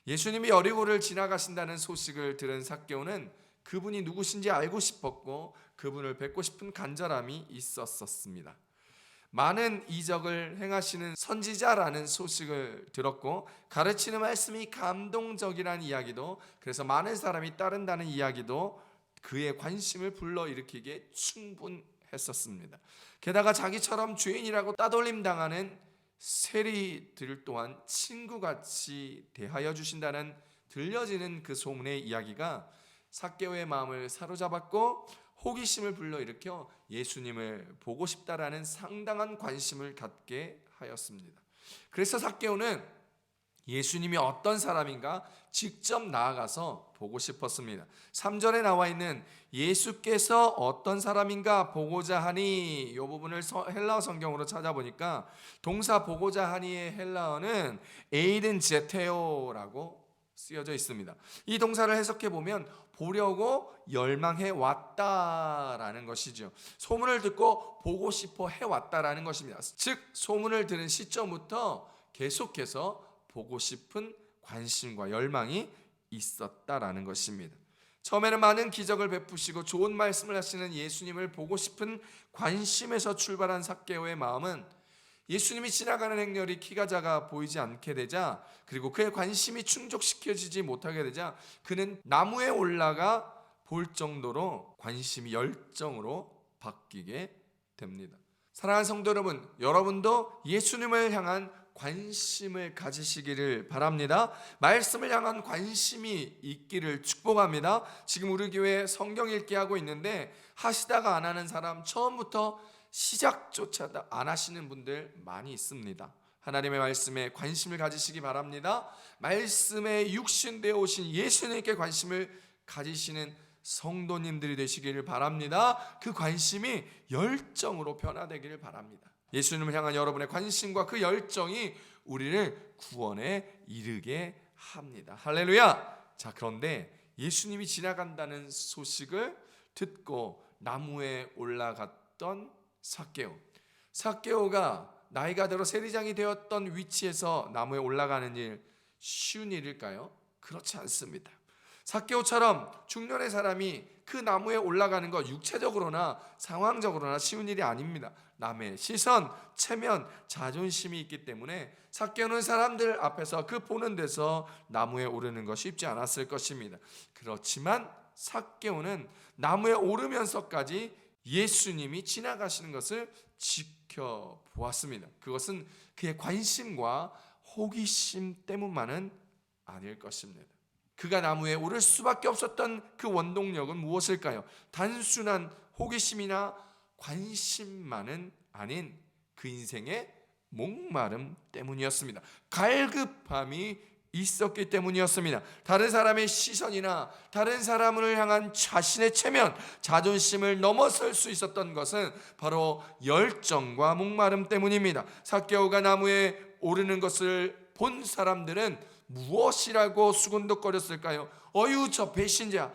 예수님이 여리고를 지나가신다는 소식을 들은 삭개오는 그분이 누구신지 알고 싶었고 그분을 뵙고 싶은 간절함이 있었습니다. 많은 이적을 행하시는 선지자라는 소식을 들었고 가르치는 말씀이 감동적이라는 이야기도, 그래서 많은 사람이 따른다는 이야기도 그의 관심을 불러일으키기에 충분했었습니다. 게다가 자기처럼 죄인이라고 따돌림 당하는 세리들 또한 친구같이 대하여 주신다는 들려지는 그 소문의 이야기가 삭개오의 마음을 사로잡았고 호기심을 불러일으켜 예수님을 보고 싶다라는 상당한 관심을 갖게 하였습니다. 그래서 삭개오는 예수님이 어떤 사람인가 직접 나아가서 보고 싶었습니다. 3절에 나와 있는 예수께서 어떤 사람인가 보고자 하니, 이 부분을 헬라어 성경으로 찾아보니까 동사 보고자 하니의 헬라어는 에이든 제테오라고 쓰여져 있습니다. 이 동사를 해석해 보면 보려고 열망해 왔다라는 것이죠. 소문을 듣고 보고 싶어 해 왔다라는 것입니다. 즉 소문을 들은 시점부터 계속해서 보고 싶은 관심과 열망이 있었다라는 것입니다. 처음에는 많은 기적을 베푸시고 좋은 말씀을 하시는 예수님을 보고 싶은 관심에서 출발한 삭개오의 마음은 예수님이 지나가는 행렬이 키가 작아 보이지 않게 되자, 그리고 그의 관심이 충족시켜지지 못하게 되자 그는 나무에 올라가 볼 정도로 관심이 열정으로 바뀌게 됩니다. 사랑하는 성도 여러분, 여러분도 예수님을 향한 관심을 가지시기를 바랍니다. 말씀을 향한 관심이 있기를 축복합니다. 지금 우리 교회 성경 읽기 하고 있는데 하시다가 안 하는 사람, 처음부터 시작조차 안 하시는 분들 많이 있습니다. 하나님의 말씀에 관심을 가지시기 바랍니다. 말씀에 육신되어 오신 예수님께 관심을 가지시는 성도님들이 되시기를 바랍니다. 그 관심이 열정으로 변화되기를 바랍니다. 예수님을 향한 여러분의 관심과 그 열정이 우리를 구원에 이르게 합니다. 할렐루야. 자, 그런데 예수님이 지나간다는 소식을 듣고 나무에 올라갔던 삭개오가 나이가 들어 세리장이 되었던 위치에서 나무에 올라가는 일 쉬운 일일까요? 그렇지 않습니다. 삭개오처럼 중년의 사람이 그 나무에 올라가는 것 육체적으로나 상황적으로나 쉬운 일이 아닙니다. 남의 시선, 체면, 자존심이 있기 때문에 삭개오는 사람들 앞에서 그 보는 데서 나무에 오르는 것이 쉽지 않았을 것입니다. 그렇지만 삭개오는 나무에 오르면서까지 예수님이 지나가시는 것을 지켜보았습니다. 그것은 그의 관심과 호기심 때문만은 아닐 것입니다. 그가 나무에 오를 수밖에 없었던 그 원동력은 무엇일까요? 단순한 호기심이나 관심만은 아닌 그 인생의 목마름 때문이었습니다. 갈급함이 있었기 때문이었습니다. 다른 사람의 시선이나 다른 사람을 향한 자신의 체면, 자존심을 넘어설 수 있었던 것은 바로 열정과 목마름 때문입니다. 삭개오가 나무에 오르는 것을 본 사람들은 무엇이라고 수군덕거렸을까요? 어유 저 배신자,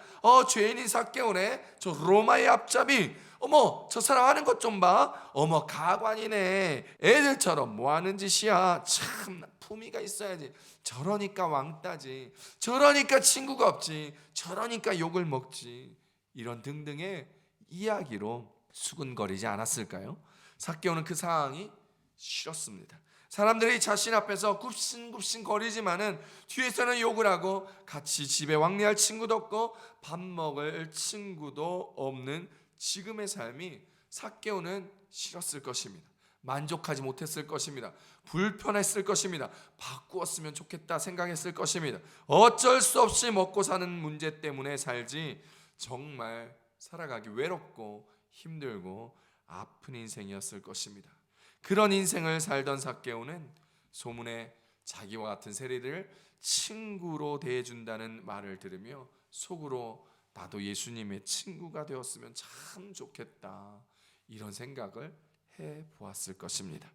죄인인 삭개오네, 저 로마의 앞잡이, 어머 저 사람 하는 것 좀 봐, 어머 가관이네, 애들처럼 뭐 하는 짓이야, 참 품위가 있어야지, 저러니까 왕따지, 저러니까 친구가 없지, 저러니까 욕을 먹지, 이런 등등의 이야기로 수군거리지 않았을까요? 삭개오는 그 상황이 싫었습니다. 사람들이 자신 앞에서 굽신굽신 거리지만은 뒤에서는 욕을 하고 같이 집에 왕래할 친구도 없고 밥 먹을 친구도 없는 지금의 삶이 삭개오는 싫었을 것입니다. 만족하지 못했을 것입니다. 불편했을 것입니다. 바꾸었으면 좋겠다 생각했을 것입니다. 어쩔 수 없이 먹고 사는 문제 때문에 살지 정말 살아가기 외롭고 힘들고 아픈 인생이었을 것입니다. 그런 인생을 살던 삭개오는 소문에 자기와 같은 세리들을 친구로 대해준다는 말을 들으며 속으로 나도 예수님의 친구가 되었으면 참 좋겠다, 이런 생각을 해보았을 것입니다.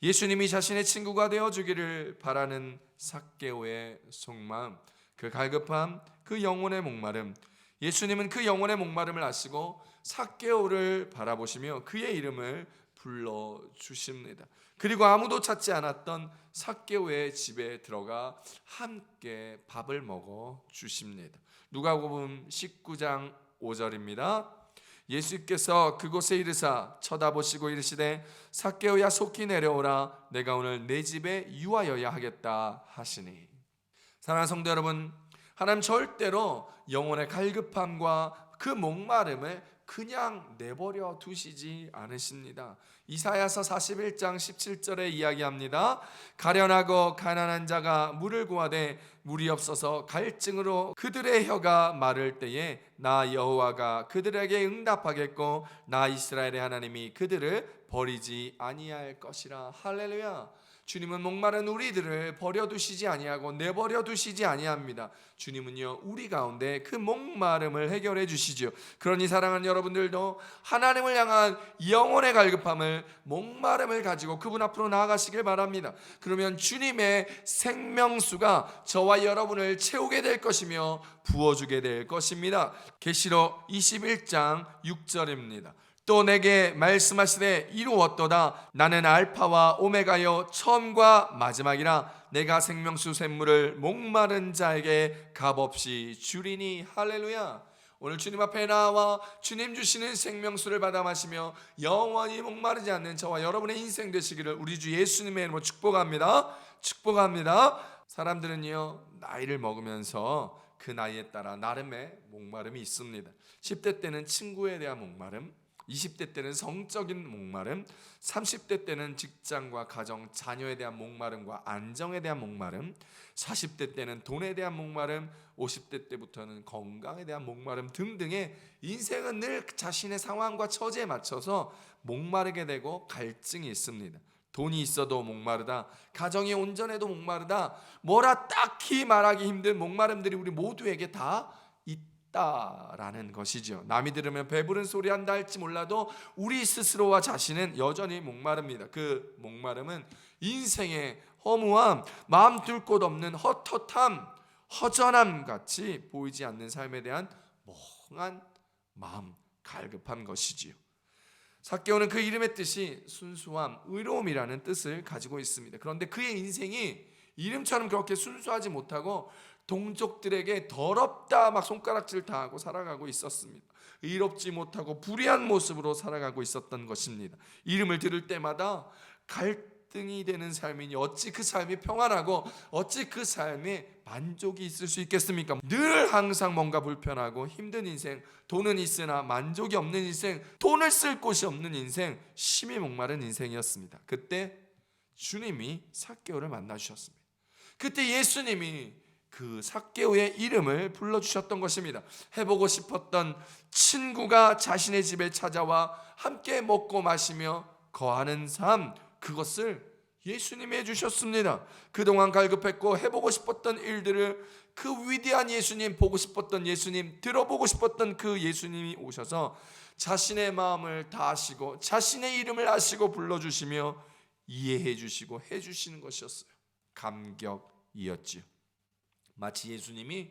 예수님이 자신의 친구가 되어주기를 바라는 삭개오의 속마음, 그 갈급함, 그 영혼의 목마름, 예수님은 그 영혼의 목마름을 아시고 삭개오를 바라보시며 그의 이름을 불러주십니다. 그리고 아무도 찾지 않았던 삭개오의 집에 들어가 함께 밥을 먹어 주십니다. 누가복음 19장 5절입니다. 예수께서 그곳에 이르사 쳐다보시고 이르시되 삭개오야 속히 내려오라, 내가 오늘 내 집에 유하여야 하겠다 하시니. 사랑하는 성도 여러분, 하나님 절대로 영혼의 갈급함과 그 목마름을 그냥 내버려 두시지 않으십니다. 이사야서 41장 17절에 이야기합니다. 가련하고 가난한 자가 물을 구하되 물이 없어서 갈증으로 그들의 혀가 마를 때에 나 여호와가 그들에게 응답하겠고 나 이스라엘의 하나님이 그들을 버리지 아니할 것이라. 할렐루야. 주님은 목마른 우리들을 버려두시지 아니하고 내버려두시지 아니합니다. 주님은요 우리 가운데 그 목마름을 해결해 주시죠. 그러니 사랑하는 여러분들도 하나님을 향한 영혼의 갈급함을, 목마름을 가지고 그분 앞으로 나아가시길 바랍니다. 그러면 주님의 생명수가 저와 여러분을 채우게 될 것이며 부어주게 될 것입니다. 계시록 21장 6절입니다. 또 내게 말씀하시되 이루었도다. 나는 알파와 오메가요 처음과 마지막이라. 내가 생명수 샘물을 목마른 자에게 값없이 주리니. 할렐루야. 오늘 주님 앞에 나와 주님 주시는 생명수를 받아 마시며 영원히 목마르지 않는 저와 여러분의 인생 되시기를 우리 주 예수님의 이름으로 축복합니다. 축복합니다. 사람들은요 나이를 먹으면서 그 나이에 따라 나름의 목마름이 있습니다. 10대 때는 친구에 대한 목마름, 20대 때는 성적인 목마름, 30대 때는 직장과 가정, 자녀에 대한 목마름과 안정에 대한 목마름, 40대 때는 돈에 대한 목마름, 50대 때부터는 건강에 대한 목마름 등등의 인생은 늘 자신의 상황과 처지에 맞춰서 목마르게 되고 갈증이 있습니다. 돈이 있어도 목마르다, 가정이 온전해도 목마르다, 뭐라 딱히 말하기 힘든 목마름들이 우리 모두에게 다 있다라는 것이죠. 남이 들으면 배부른 소리 한다 할지 몰라도 우리 스스로와 자신은 여전히 목마릅니다. 그 목마름은 인생의 허무함, 마음 둘 곳 없는 헛헛함, 허전함 같이 보이지 않는 삶에 대한 멍한 마음, 갈급한 것이지요. 삭개오는 그 이름의 뜻이 순수함, 의로움이라는 뜻을 가지고 있습니다. 그런데 그의 인생이 이름처럼 그렇게 순수하지 못하고 동족들에게 더럽다 막 손가락질 당하고 살아가고 있었습니다. 의롭지 못하고 불의한 모습으로 살아가고 있었던 것입니다. 이름을 들을 때마다 갈등이 되는 삶이니 어찌 그 삶이 평안하고 어찌 그 삶이 만족이 있을 수 있겠습니까? 늘 항상 뭔가 불편하고 힘든 인생, 돈은 있으나 만족이 없는 인생, 돈을 쓸 곳이 없는 인생, 심히 목마른 인생이었습니다. 그때 주님이 삭개오를 만나 주셨습니다. 그때 예수님이 그 삭개오의 이름을 불러주셨던 것입니다. 해보고 싶었던 친구가 자신의 집에 찾아와 함께 먹고 마시며 거하는 삶, 그것을 예수님이 해주셨습니다. 그동안 갈급했고 해보고 싶었던 일들을 그 위대한 예수님, 보고 싶었던 예수님, 들어보고 싶었던 그 예수님이 오셔서 자신의 마음을 다 아시고 자신의 이름을 아시고 불러주시며 이해해 주시고 해주시는 것이었어요. 감격이었지요. 마치 예수님이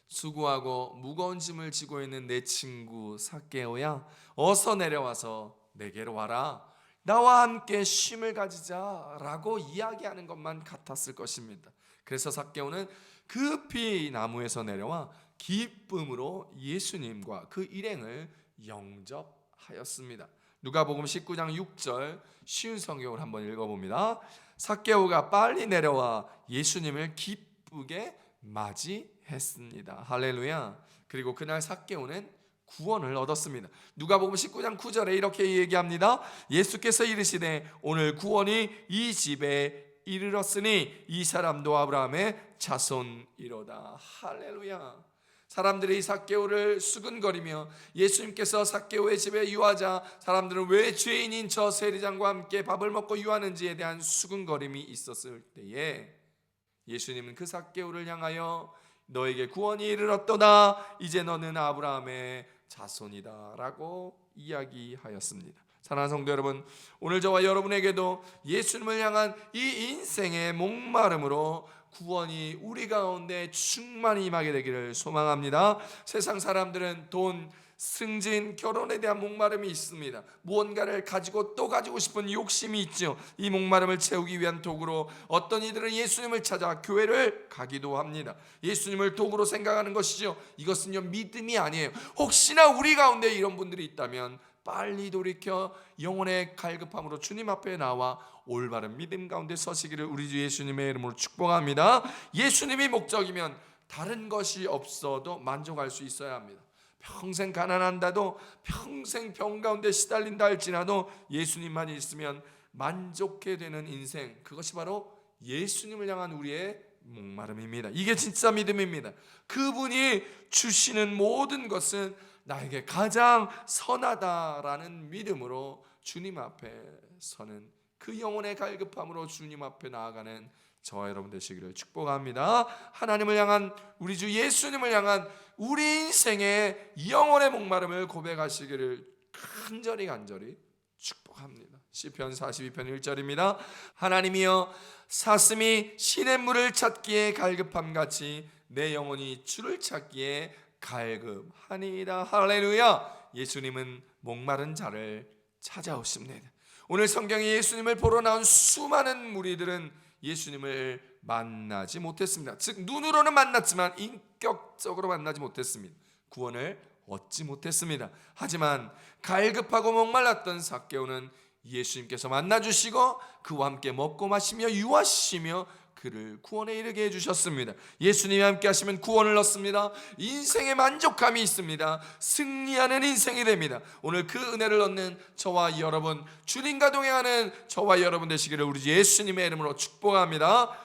수고하고 무거운 짐을 지고 있는 내 친구 삭개오야, 어서 내려와서 내게로 와라, 나와 함께 쉼을 가지자라고 이야기하는 것만 같았을 것입니다. 그래서 삭개오는 급히 나무에서 내려와 기쁨으로 예수님과 그 일행을 영접하였습니다. 누가복음 19장 6절 쉬운 성경을 한번 읽어봅니다. 삭개오가 빨리 내려와 예수님을 기쁘게 맞이했습니다. 할렐루야. 그리고 그날 삭개오는 구원을 얻었습니다. 누가복음 19장 9절에 이렇게 얘기합니다. 예수께서 이르시되 오늘 구원이 이 집에 이르렀으니 이 사람도 아브라함의 자손이로다. 할렐루야. 사람들이 삭개오를 수근거리며 예수님께서 삭개오의 집에 유하자 사람들은 왜 죄인인 저 세리장과 함께 밥을 먹고 유하는지에 대한 수근거림이 있었을 때에 예수님은 그 삭개오를 향하여 너에게 구원이 이르렀도다, 이제 너는 아브라함의 자손이다 라고 이야기하였습니다. 사랑하는 성도 여러분, 오늘 저와 여러분에게도 예수님을 향한 이 인생의 목마름으로 구원이 우리 가운데 충만히 임하게 되기를 소망합니다. 세상 사람들은 돈, 승진, 결혼에 대한 목마름이 있습니다. 무언가를 가지고 또 가지고 싶은 욕심이 있죠. 이 목마름을 채우기 위한 도구로 어떤 이들은 예수님을 찾아 교회를 가기도 합니다. 예수님을 도구로 생각하는 것이죠. 이것은요, 믿음이 아니에요. 혹시나 우리 가운데 이런 분들이 있다면 빨리 돌이켜 영혼의 갈급함으로 주님 앞에 나와 올바른 믿음 가운데 서시기를 우리 주 예수님의 이름으로 축복합니다. 예수님이 목적이면 다른 것이 없어도 만족할 수 있어야 합니다. 평생 가난한다도, 평생 병 가운데 시달린다 할지라도 예수님만 있으면 만족해 되는 인생, 그것이 바로 예수님을 향한 우리의 목마름입니다. 이게 진짜 믿음입니다. 그분이 주시는 모든 것은 나에게 가장 선하다라는 믿음으로 주님 앞에 서는, 그 영혼의 갈급함으로 주님 앞에 나아가는 저와 여러분 되시기를 축복합니다. 하나님을 향한, 우리 주 예수님을 향한 우리 인생의 영혼의 목마름을 고백하시기를 간절히 축복합니다. 시편 42편 1절입니다. 하나님이여, 사슴이 시냇물을 찾기에 갈급함같이 내 영혼이 주를 찾기에 갈급하니이다. 할렐루야. 예수님은 목마른 자를 찾아오십니다. 오늘 성경에 예수님을 보러 나온 수많은 무리들은 예수님을 만나지 못했습니다. 즉 눈으로는 만났지만 인격적으로 만나지 못했습니다. 구원을 얻지 못했습니다. 하지만 갈급하고 목말랐던 삭개오는 예수님께서 만나주시고 그와 함께 먹고 마시며 유하시며 그를 구원에 이르게 해주셨습니다. 예수님이 함께 하시면 구원을 얻습니다. 인생의 만족감이 있습니다. 승리하는 인생이 됩니다. 오늘 그 은혜를 얻는 저와 여러분, 주님과 동행하는 저와 여러분 되시기를 우리 예수님의 이름으로 축복합니다.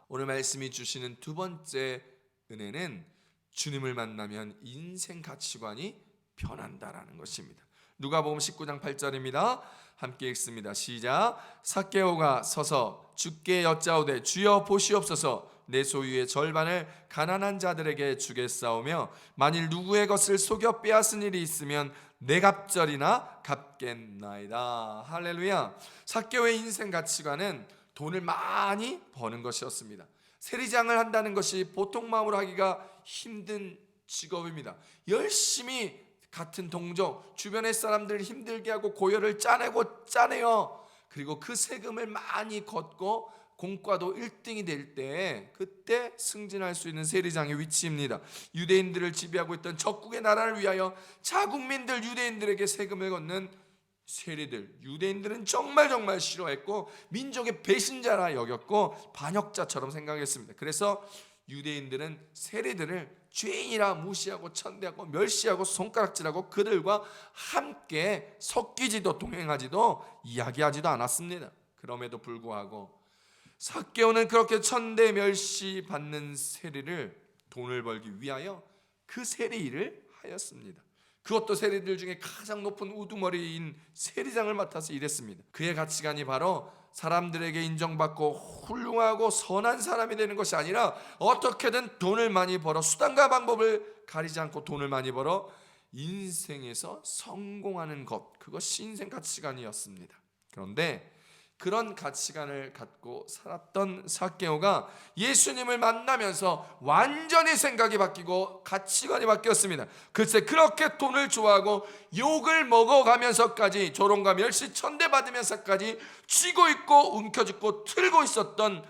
오늘 말씀이 주시는 두 번째 은혜는 주님을 만나면 인생 가치관이 변한다라는 것입니다. 누가복음 19장 8절입니다. 함께 읽습니다. 시작. 삭개오가 서서 주께 여짜오되 주여 보시옵소서, 내 소유의 절반을 가난한 자들에게 주겠사오며 만일 누구의 것을 속여 빼앗은 일이 있으면 내 갑절이나 갚겠나이다. 할렐루야. 삭개오의 인생 가치관은 돈을 많이 버는 것이었습니다. 세리장을 한다는 것이 보통 마음으로 하기가 힘든 직업입니다. 열심히 같은 동족, 주변의 사람들을 힘들게 하고 고열을 짜내요. 그리고 그 세금을 많이 걷고 공과도 1등이 될 때, 그때 승진할 수 있는 세리장의 위치입니다. 유대인들을 지배하고 있던 적국의 나라를 위하여 자국민들 유대인들에게 세금을 걷는 세리들, 유대인들은 정말 싫어했고 민족의 배신자라 여겼고 반역자처럼 생각했습니다. 그래서 유대인들은 세리들을 죄인이라 무시하고 천대하고 멸시하고 손가락질하고 그들과 함께 섞이지도 동행하지도 이야기하지도 않았습니다. 그럼에도 불구하고 삭개오는 그렇게 천대 멸시 받는 세리를 돈을 벌기 위하여 그 세리 일을 하였습니다. 그것도 세리들 중에 가장 높은 우두머리인 세리장을 맡아서 일했습니다. 그의 가치관이 바로 사람들에게 인정받고 훌륭하고 선한 사람이 되는 것이 아니라 어떻게든 돈을 많이 벌어 수단과 방법을 가리지 않고 돈을 많이 벌어 인생에서 성공하는 것, 그것이 인생 가치관이었습니다. 그런데 그런 가치관을 갖고 살았던 삭개오가 예수님을 만나면서 완전히 생각이 바뀌고 가치관이 바뀌었습니다. 글쎄 그렇게 돈을 좋아하고 욕을 먹어가면서까지 조롱과 멸시 천대받으면서까지 쥐고 있고 움켜쥐고 틀고 있었던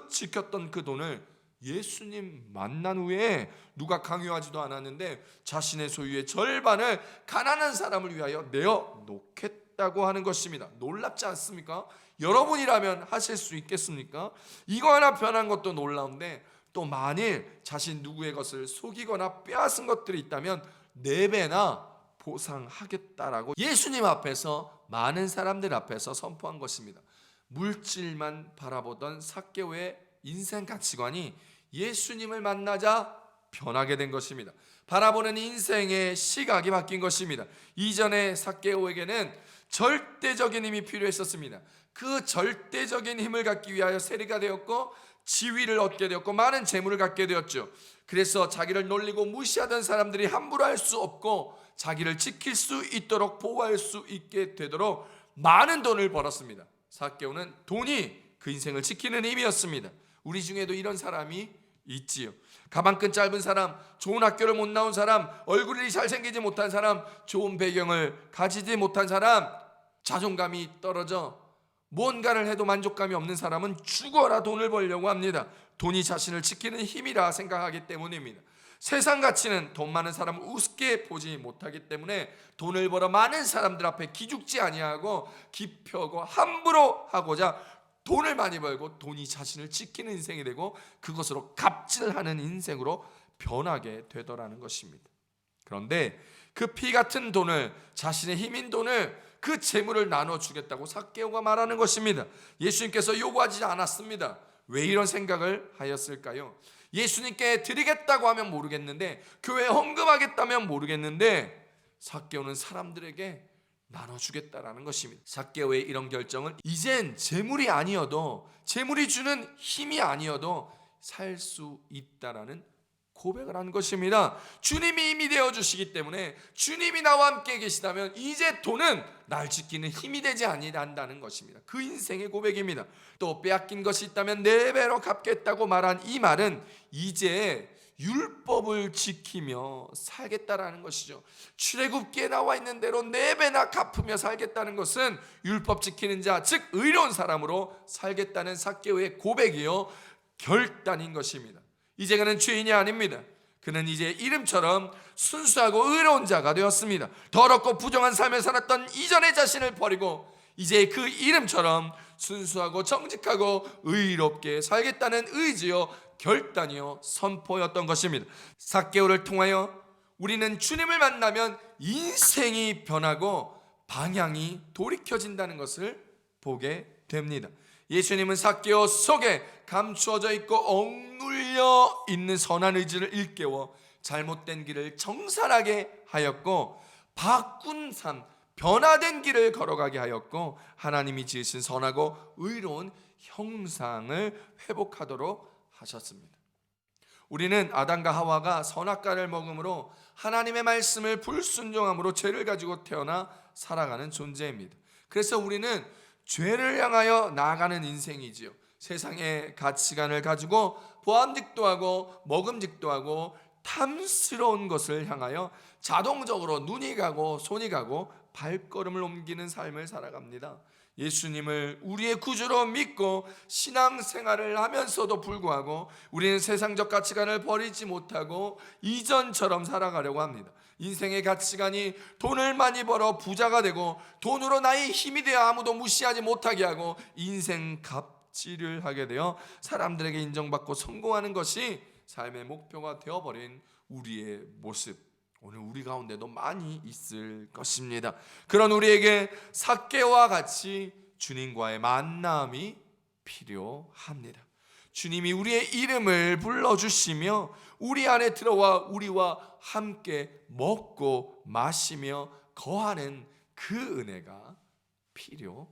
지켰던 그 돈을 예수님 만난 후에 누가 강요하지도 않았는데 자신의 소유의 절반을 가난한 사람을 위하여 내어 놓겠다고 하는 것입니다. 놀랍지 않습니까? 여러분이라면 하실 수 있겠습니까? 이거 하나 변한 것도 놀라운데 또 만일 자신 누구의 것을 속이거나 빼앗은 것들이 있다면 4배나 보상하겠다라고 예수님 앞에서 많은 사람들 앞에서 선포한 것입니다. 물질만 바라보던 삭개오의 인생 가치관이 예수님을 만나자 변하게 된 것입니다. 바라보는 인생의 시각이 바뀐 것입니다. 이전에 삭개오에게는 절대적인 힘이 필요했었습니다. 그 절대적인 힘을 갖기 위하여 세리가 되었고 지위를 얻게 되었고 많은 재물을 갖게 되었죠. 그래서 자기를 놀리고 무시하던 사람들이 함부로 할 수 없고 자기를 지킬 수 있도록 보호할 수 있게 되도록 많은 돈을 벌었습니다. 삭개오는 돈이 그 인생을 지키는 힘이었습니다. 우리 중에도 이런 사람이 있지요. 가방끈 짧은 사람, 좋은 학교를 못 나온 사람, 얼굴이 잘생기지 못한 사람, 좋은 배경을 가지지 못한 사람, 자존감이 떨어져 뭔가를 해도 만족감이 없는 사람은 죽어라 돈을 벌려고 합니다. 돈이 자신을 지키는 힘이라 생각하기 때문입니다. 세상 가치는 돈 많은 사람을 우습게 보지 못하기 때문에 돈을 벌어 많은 사람들 앞에 기죽지 아니하고 기펴고 함부로 하고자 돈을 많이 벌고 돈이 자신을 지키는 인생이 되고 그것으로 갑질하는 인생으로 변하게 되더라는 것입니다. 그런데 그 피 같은 돈을, 자신의 힘인 돈을, 그 재물을 나눠주겠다고 삭개오가 말하는 것입니다. 예수님께서 요구하지 않았습니다. 왜 이런 생각을 하였을까요? 예수님께 드리겠다고 하면 모르겠는데, 교회에 헌금하겠다면 모르겠는데 삭개오는 사람들에게 나눠주겠다라는 것입니다. 삭개오의 이런 결정은 이젠 재물이 아니어도, 재물이 주는 힘이 아니어도 살 수 있다라는 고백을 한 것입니다. 주님이 힘이 되어주시기 때문에, 주님이 나와 함께 계시다면 이제 돈은 날 지키는 힘이 되지 아니한다는 것입니다. 그 인생의 고백입니다. 또 빼앗긴 것이 있다면 4배로 갚겠다고 말한 이 말은 이제 율법을 지키며 살겠다라는 것이죠. 출애굽기에 나와 있는 대로 4배나 갚으며 살겠다는 것은 율법 지키는 자, 즉 의로운 사람으로 살겠다는 삭개오의 고백이요 결단인 것입니다. 이제 그는 죄인이 아닙니다. 그는 이제 이름처럼 순수하고 의로운 자가 되었습니다. 더럽고 부정한 삶을 살았던 이전의 자신을 버리고 이제 그 이름처럼 순수하고 정직하고 의롭게 살겠다는 의지요 결단이요 선포였던 것입니다. 삭개오를 통하여 우리는 주님을 만나면 인생이 변하고 방향이 돌이켜진다는 것을 보게 됩니다. 예수님은 삭개오 속에 감추어져 있고 억눌려 있는 선한 의지를 일깨워 잘못된 길을 정살하게 하였고 바꾼 삶, 변화된 길을 걸어가게 하였고 하나님이 지으신 선하고 의로운 형상을 회복하도록 하셨습니다. 우리는 아담과 하와가 선악과를 먹음으로 하나님의 말씀을 불순종함으로 죄를 가지고 태어나 살아가는 존재입니다. 그래서 우리는 죄를 향하여 나아가는 인생이지요. 세상의 가치관을 가지고 보암직도 하고 먹음직도 하고 탐스러운 것을 향하여 자동적으로 눈이 가고 손이 가고 발걸음을 옮기는 삶을 살아갑니다. 예수님을 우리의 구주로 믿고 신앙생활을 하면서도 불구하고 우리는 세상적 가치관을 버리지 못하고 이전처럼 살아가려고 합니다. 인생의 가치관이 돈을 많이 벌어 부자가 되고 돈으로 나의 힘이 되어 아무도 무시하지 못하게 하고 인생 갑질을 하게 되어 사람들에게 인정받고 성공하는 것이 삶의 목표가 되어버린 우리의 모습, 오늘 우리 가운데도 많이 있을 것입니다. 그런 우리에게 삭개오와 같이 주님과의 만남이 필요합니다. 주님이 우리의 이름을 불러주시며 우리 안에 들어와 우리와 함께 먹고 마시며 거하는 그 은혜가 필요합니다.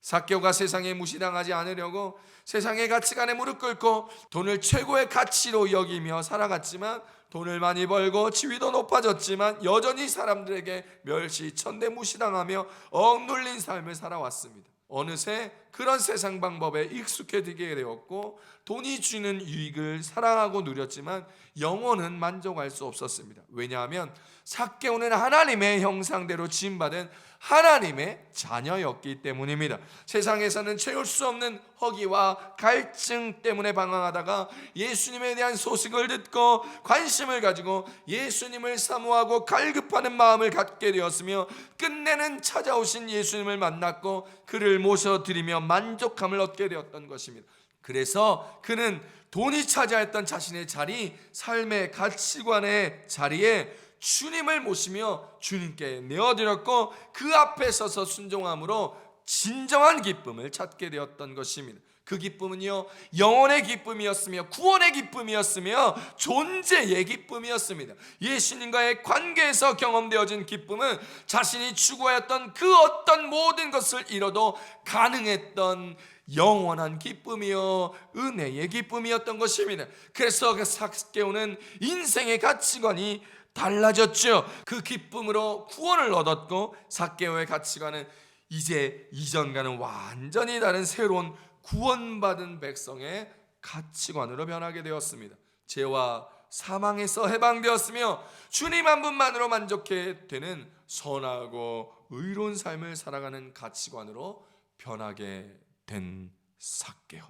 삭개오가 세상에 무시당하지 않으려고 세상의 가치관에 무릎 꿇고 돈을 최고의 가치로 여기며 살아갔지만, 돈을 많이 벌고 지위도 높아졌지만 여전히 사람들에게 멸시, 천대 무시당하며 억눌린 삶을 살아왔습니다. 어느새 그런 세상 방법에 익숙해지게 되었고 돈이 주는 유익을 사랑하고 누렸지만 영혼은 만족할 수 없었습니다. 왜냐하면 삭개오는 하나님의 형상대로 지음받은 하나님의 자녀였기 때문입니다. 세상에서는 채울 수 없는 허기와 갈증 때문에 방황하다가 예수님에 대한 소식을 듣고 관심을 가지고 예수님을 사모하고 갈급하는 마음을 갖게 되었으며 끝내는 찾아오신 예수님을 만났고 그를 모셔드리며 만족함을 얻게 되었던 것입니다. 그래서 그는 돈이 차지했던 자신의 자리, 삶의 가치관의 자리에 주님을 모시며 주님께 내어드렸고 그 앞에 서서 순종함으로 진정한 기쁨을 찾게 되었던 것입니다. 그 기쁨은요, 영혼의 기쁨이었으며 구원의 기쁨이었으며 존재의 기쁨이었습니다. 예수님과의 관계에서 경험되어진 기쁨은 자신이 추구하였던 그 어떤 모든 것을 이뤄도 가능했던 영원한 기쁨이요 은혜의 기쁨이었던 것입니다. 그래서 그 삭개오는 인생의 가치관이 달라졌죠. 그 기쁨으로 구원을 얻었고 삭개오의 가치관은 이제 이전과는 완전히 다른 새로운 구원받은 백성의 가치관으로 변하게 되었습니다. 죄와 사망에서 해방되었으며 주님 한 분만으로 만족해 되는 선하고 의로운 삶을 살아가는 가치관으로 변하게 된 삭개오.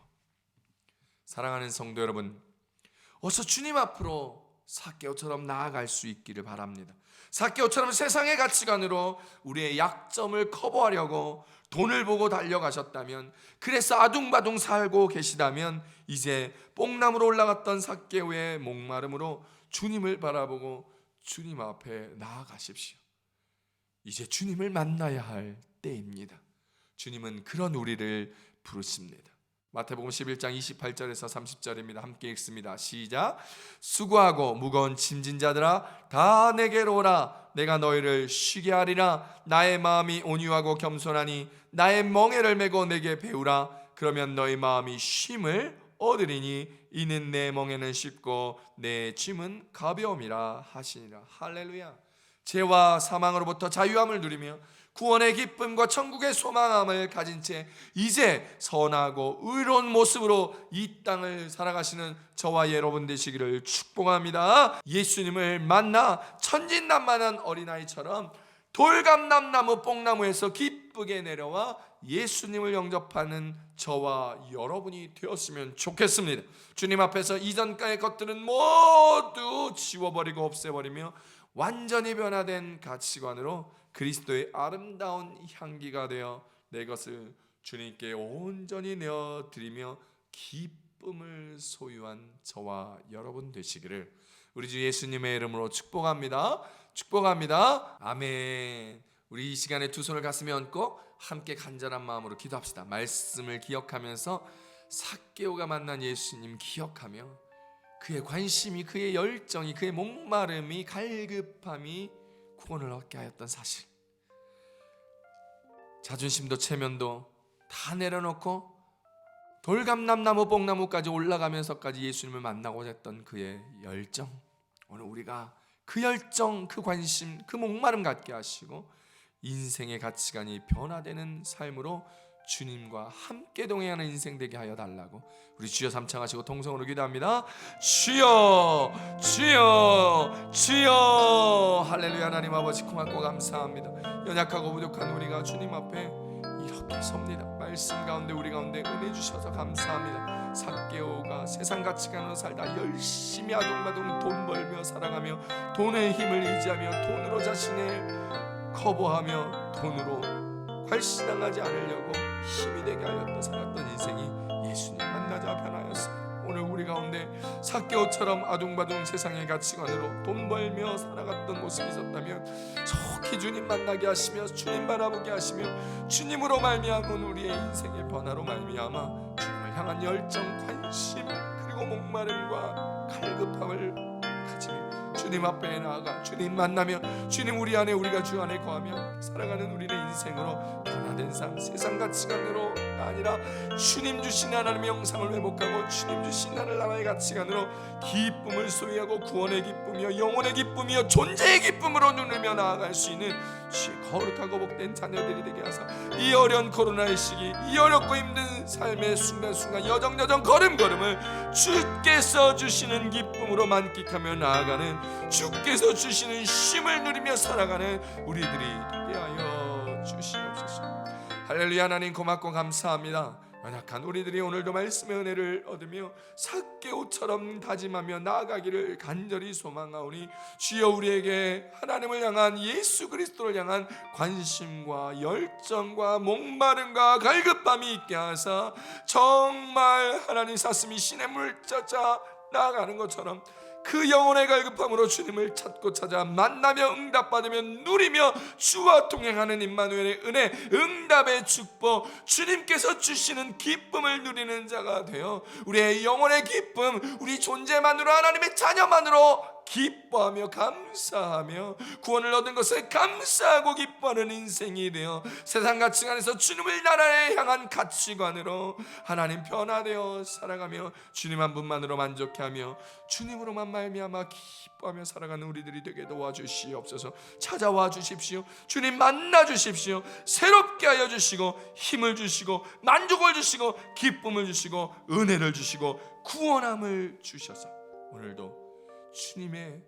사랑하는 성도 여러분, 어서 주님 앞으로 삭개오처럼 나아갈 수 있기를 바랍니다. 삭개오처럼 세상의 가치관으로 우리의 약점을 커버하려고 돈을 보고 달려가셨다면, 그래서 아둥바둥 살고 계시다면 이제 뽕나무로 올라갔던 삭개오의 목마름으로 주님을 바라보고 주님 앞에 나아가십시오. 이제 주님을 만나야 할 때입니다. 주님은 그런 우리를 부르십니다. 마태복음 11장 28절에서 30절입니다. 함께 읽습니다. 시작. 수고하고 무거운 짐진 자들아 다 내게로 오라. 내가 너희를 쉬게 하리라. 나의 마음이 온유하고 겸손하니 나의 멍에를 메고 내게 배우라. 그러면 너희 마음이 쉼을 얻으리니 이는 내 멍에는 쉽고 내 짐은 가벼움이라 하시니라. 할렐루야. 죄와 사망으로부터 자유함을 누리며 구원의 기쁨과 천국의 소망함을 가진 채 이제 선하고 의로운 모습으로 이 땅을 살아가시는 저와 여러분 되시기를 축복합니다. 예수님을 만나 천진난만한 어린아이처럼 돌감람나무 뽕나무에서 기쁘게 내려와 예수님을 영접하는 저와 여러분이 되었으면 좋겠습니다. 주님 앞에서 이전까의 것들은 모두 지워버리고 없애버리며 완전히 변화된 가치관으로 그리스도의 아름다운 향기가 되어 내 것을 주님께 온전히 내어드리며 기쁨을 소유한 저와 여러분 되시기를 우리 주 예수님의 이름으로 축복합니다. 축복합니다. 아멘. 우리 이 시간에 두 손을 가슴에 얹고 함께 간절한 마음으로 기도합시다. 말씀을 기억하면서 삭개오가 만난 예수님 기억하며 그의 관심이, 그의 열정이, 그의 목마름이, 갈급함이 구원을 얻게 하였던 사실, 자존심도 체면도 다 내려놓고 돌감람나무 뽕나무까지 올라가면서까지 예수님을 만나고자 했던 그의 열정, 오늘 우리가 그 열정, 그 관심, 그 목마름 갖게 하시고 인생의 가치관이 변화되는 삶으로 주님과 함께 동행하는 인생 되게 하여 달라고 우리 주여 삼창하시고 통성으로 기도합니다. 주여 주여 주여. 할렐루야. 하나님 아버지 고맙고 감사합니다. 연약하고 부족한 우리가 주님 앞에 이렇게 섭니다. 말씀 가운데 우리 가운데 은혜 주셔서 감사합니다. 삭개오가 세상 가치관으로 살다 열심히 아둥바둥 돈 벌며 살아가며 돈의 힘을 의지하며 돈으로 자신을 커버하며 돈으로 괄시당하지 않으려고 힘이 되게 하였던 살았던 인생이 예수님 만나자 변하였습니다. 오늘 우리 가운데 삭개오처럼 아둥바둥 세상의 가치관으로 돈 벌며 살아갔던 모습이 있었다면 속히 주님 만나게 하시며 주님 바라보게 하시며 주님으로 말미암은 우리의 인생의 변화로 말미암아 주님을 향한 열정, 관심 그리고 목마름과 갈급함을 가지며 주님 앞에 나아가 주님 만나며 주님 우리 안에 우리가 주 안에 거하며 살아가는 우리의 인생으로 변화된 삶, 세상 가치관으로 아니라 주님 주신 하나님의 영상을 회복하고 주님 주신 하나님의 가치관으로 기쁨을 소유하고 구원의 기쁨이요 영혼의 기쁨이요 존재의 기쁨으로 누리며 나아갈 수 있는 주의 거룩하고 복된 자녀들이 되게 하사 이 어려운 코로나의 시기, 이 어렵고 힘든 삶의 순간순간 여정여정 걸음걸음을 주께서 주시는 기쁨으로 만끽하며 나아가는 주께서 주시는 쉼을 누리며 살아가는 우리들이 되게 하여 주시옵소서. 할렐루야. 하나님 고맙고 감사합니다. 연약한 우리들이 오늘도 말씀의 은혜를 얻으며 삭개오처럼 다짐하며 나아가기를 간절히 소망하오니 주여 우리에게 하나님을 향한 예수 그리스도를 향한 관심과 열정과 목마름과 갈급함이 있게 하사 정말 하나님 사슴이 시냇물 찾아 나아가는 것처럼 그 영혼의 갈급함으로 주님을 찾고 찾아 만나며 응답받으며 누리며 주와 동행하는 임마누엘의 은혜, 응답의 축복, 주님께서 주시는 기쁨을 누리는 자가 되어 우리의 영혼의 기쁨, 우리 존재만으로 하나님의 자녀만으로 기뻐하며 감사하며 구원을 얻은 것을 감사하고 기뻐하는 인생이 되어 세상 가치관에서 주님을 나라에 향한 가치관으로 하나님 변화되어 살아가며 주님 한 분만으로 만족해하며 주님으로만 말미암아 기뻐하며 살아가는 우리들이 되게 도와주시옵소서. 찾아와 주십시오. 주님 만나 주십시오. 새롭게 하여 주시고 힘을 주시고 만족을 주시고 기쁨을 주시고 은혜를 주시고 구원함을 주셔서 오늘도 주님의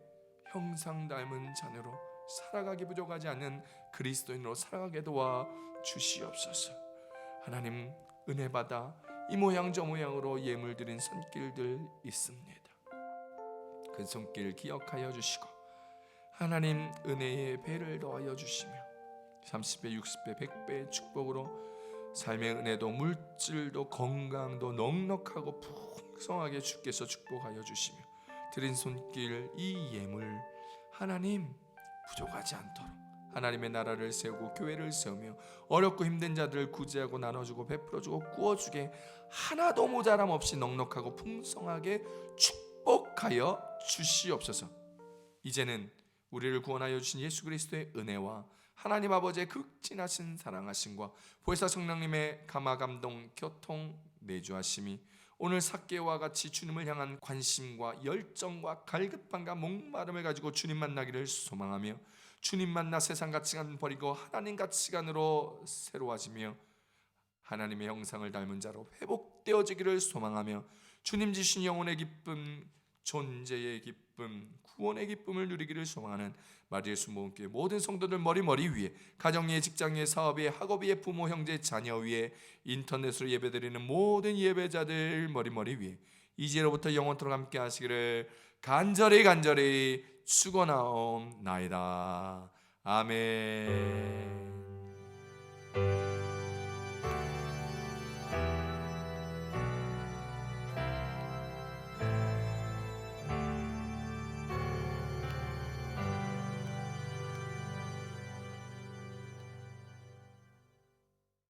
형상 닮은 자녀로 살아가기 부족하지 않는 그리스도인으로 살아가게 도와 주시옵소서. 하나님 은혜 받아 이 모양 저 모양으로 예물 드린 손길들 있습니다. 그 손길 기억하여 주시고 하나님 은혜의 배를 더하여 주시며 30배 60배 100배의 축복으로 삶의 은혜도 물질도 건강도 넉넉하고 풍성하게 주께서 축복하여 주시며 드린 손길 이 예물 하나님 부족하지 않도록 하나님의 나라를 세우고 교회를 세우며 어렵고 힘든 자들을 구제하고 나눠주고 베풀어주고 구워주게 하나도 모자람 없이 넉넉하고 풍성하게 축복하여 주시옵소서. 이제는 우리를 구원하여 주신 예수 그리스도의 은혜와 하나님 아버지의 극진하신 사랑하심과 보혜사 성령님의 감화 감동 교통 내주하심이 오늘 삭개와 같이 주님을 향한 관심과 열정과 갈급함과 목마름을 가지고 주님 만나기를 소망하며 주님 만나 세상 가치관 버리고 하나님 가치관으로 새로워지며 하나님의 형상을 닮은 자로 회복되어지기를 소망하며 주님 주신 영혼의 기쁨, 존재의 기쁨, 구원의 기쁨을 누리기를 소망하는 마리의 순복음교회 모든 성도들 머리 위에 가정 위에 직장 위에 사업 위에 학업 위에 부모 형제 자녀 위에 인터넷으로 예배드리는 모든 예배자들 머리 위에 이제로부터 영원토록 함께 하시기를 간절히 축원하옵나이다. 아멘.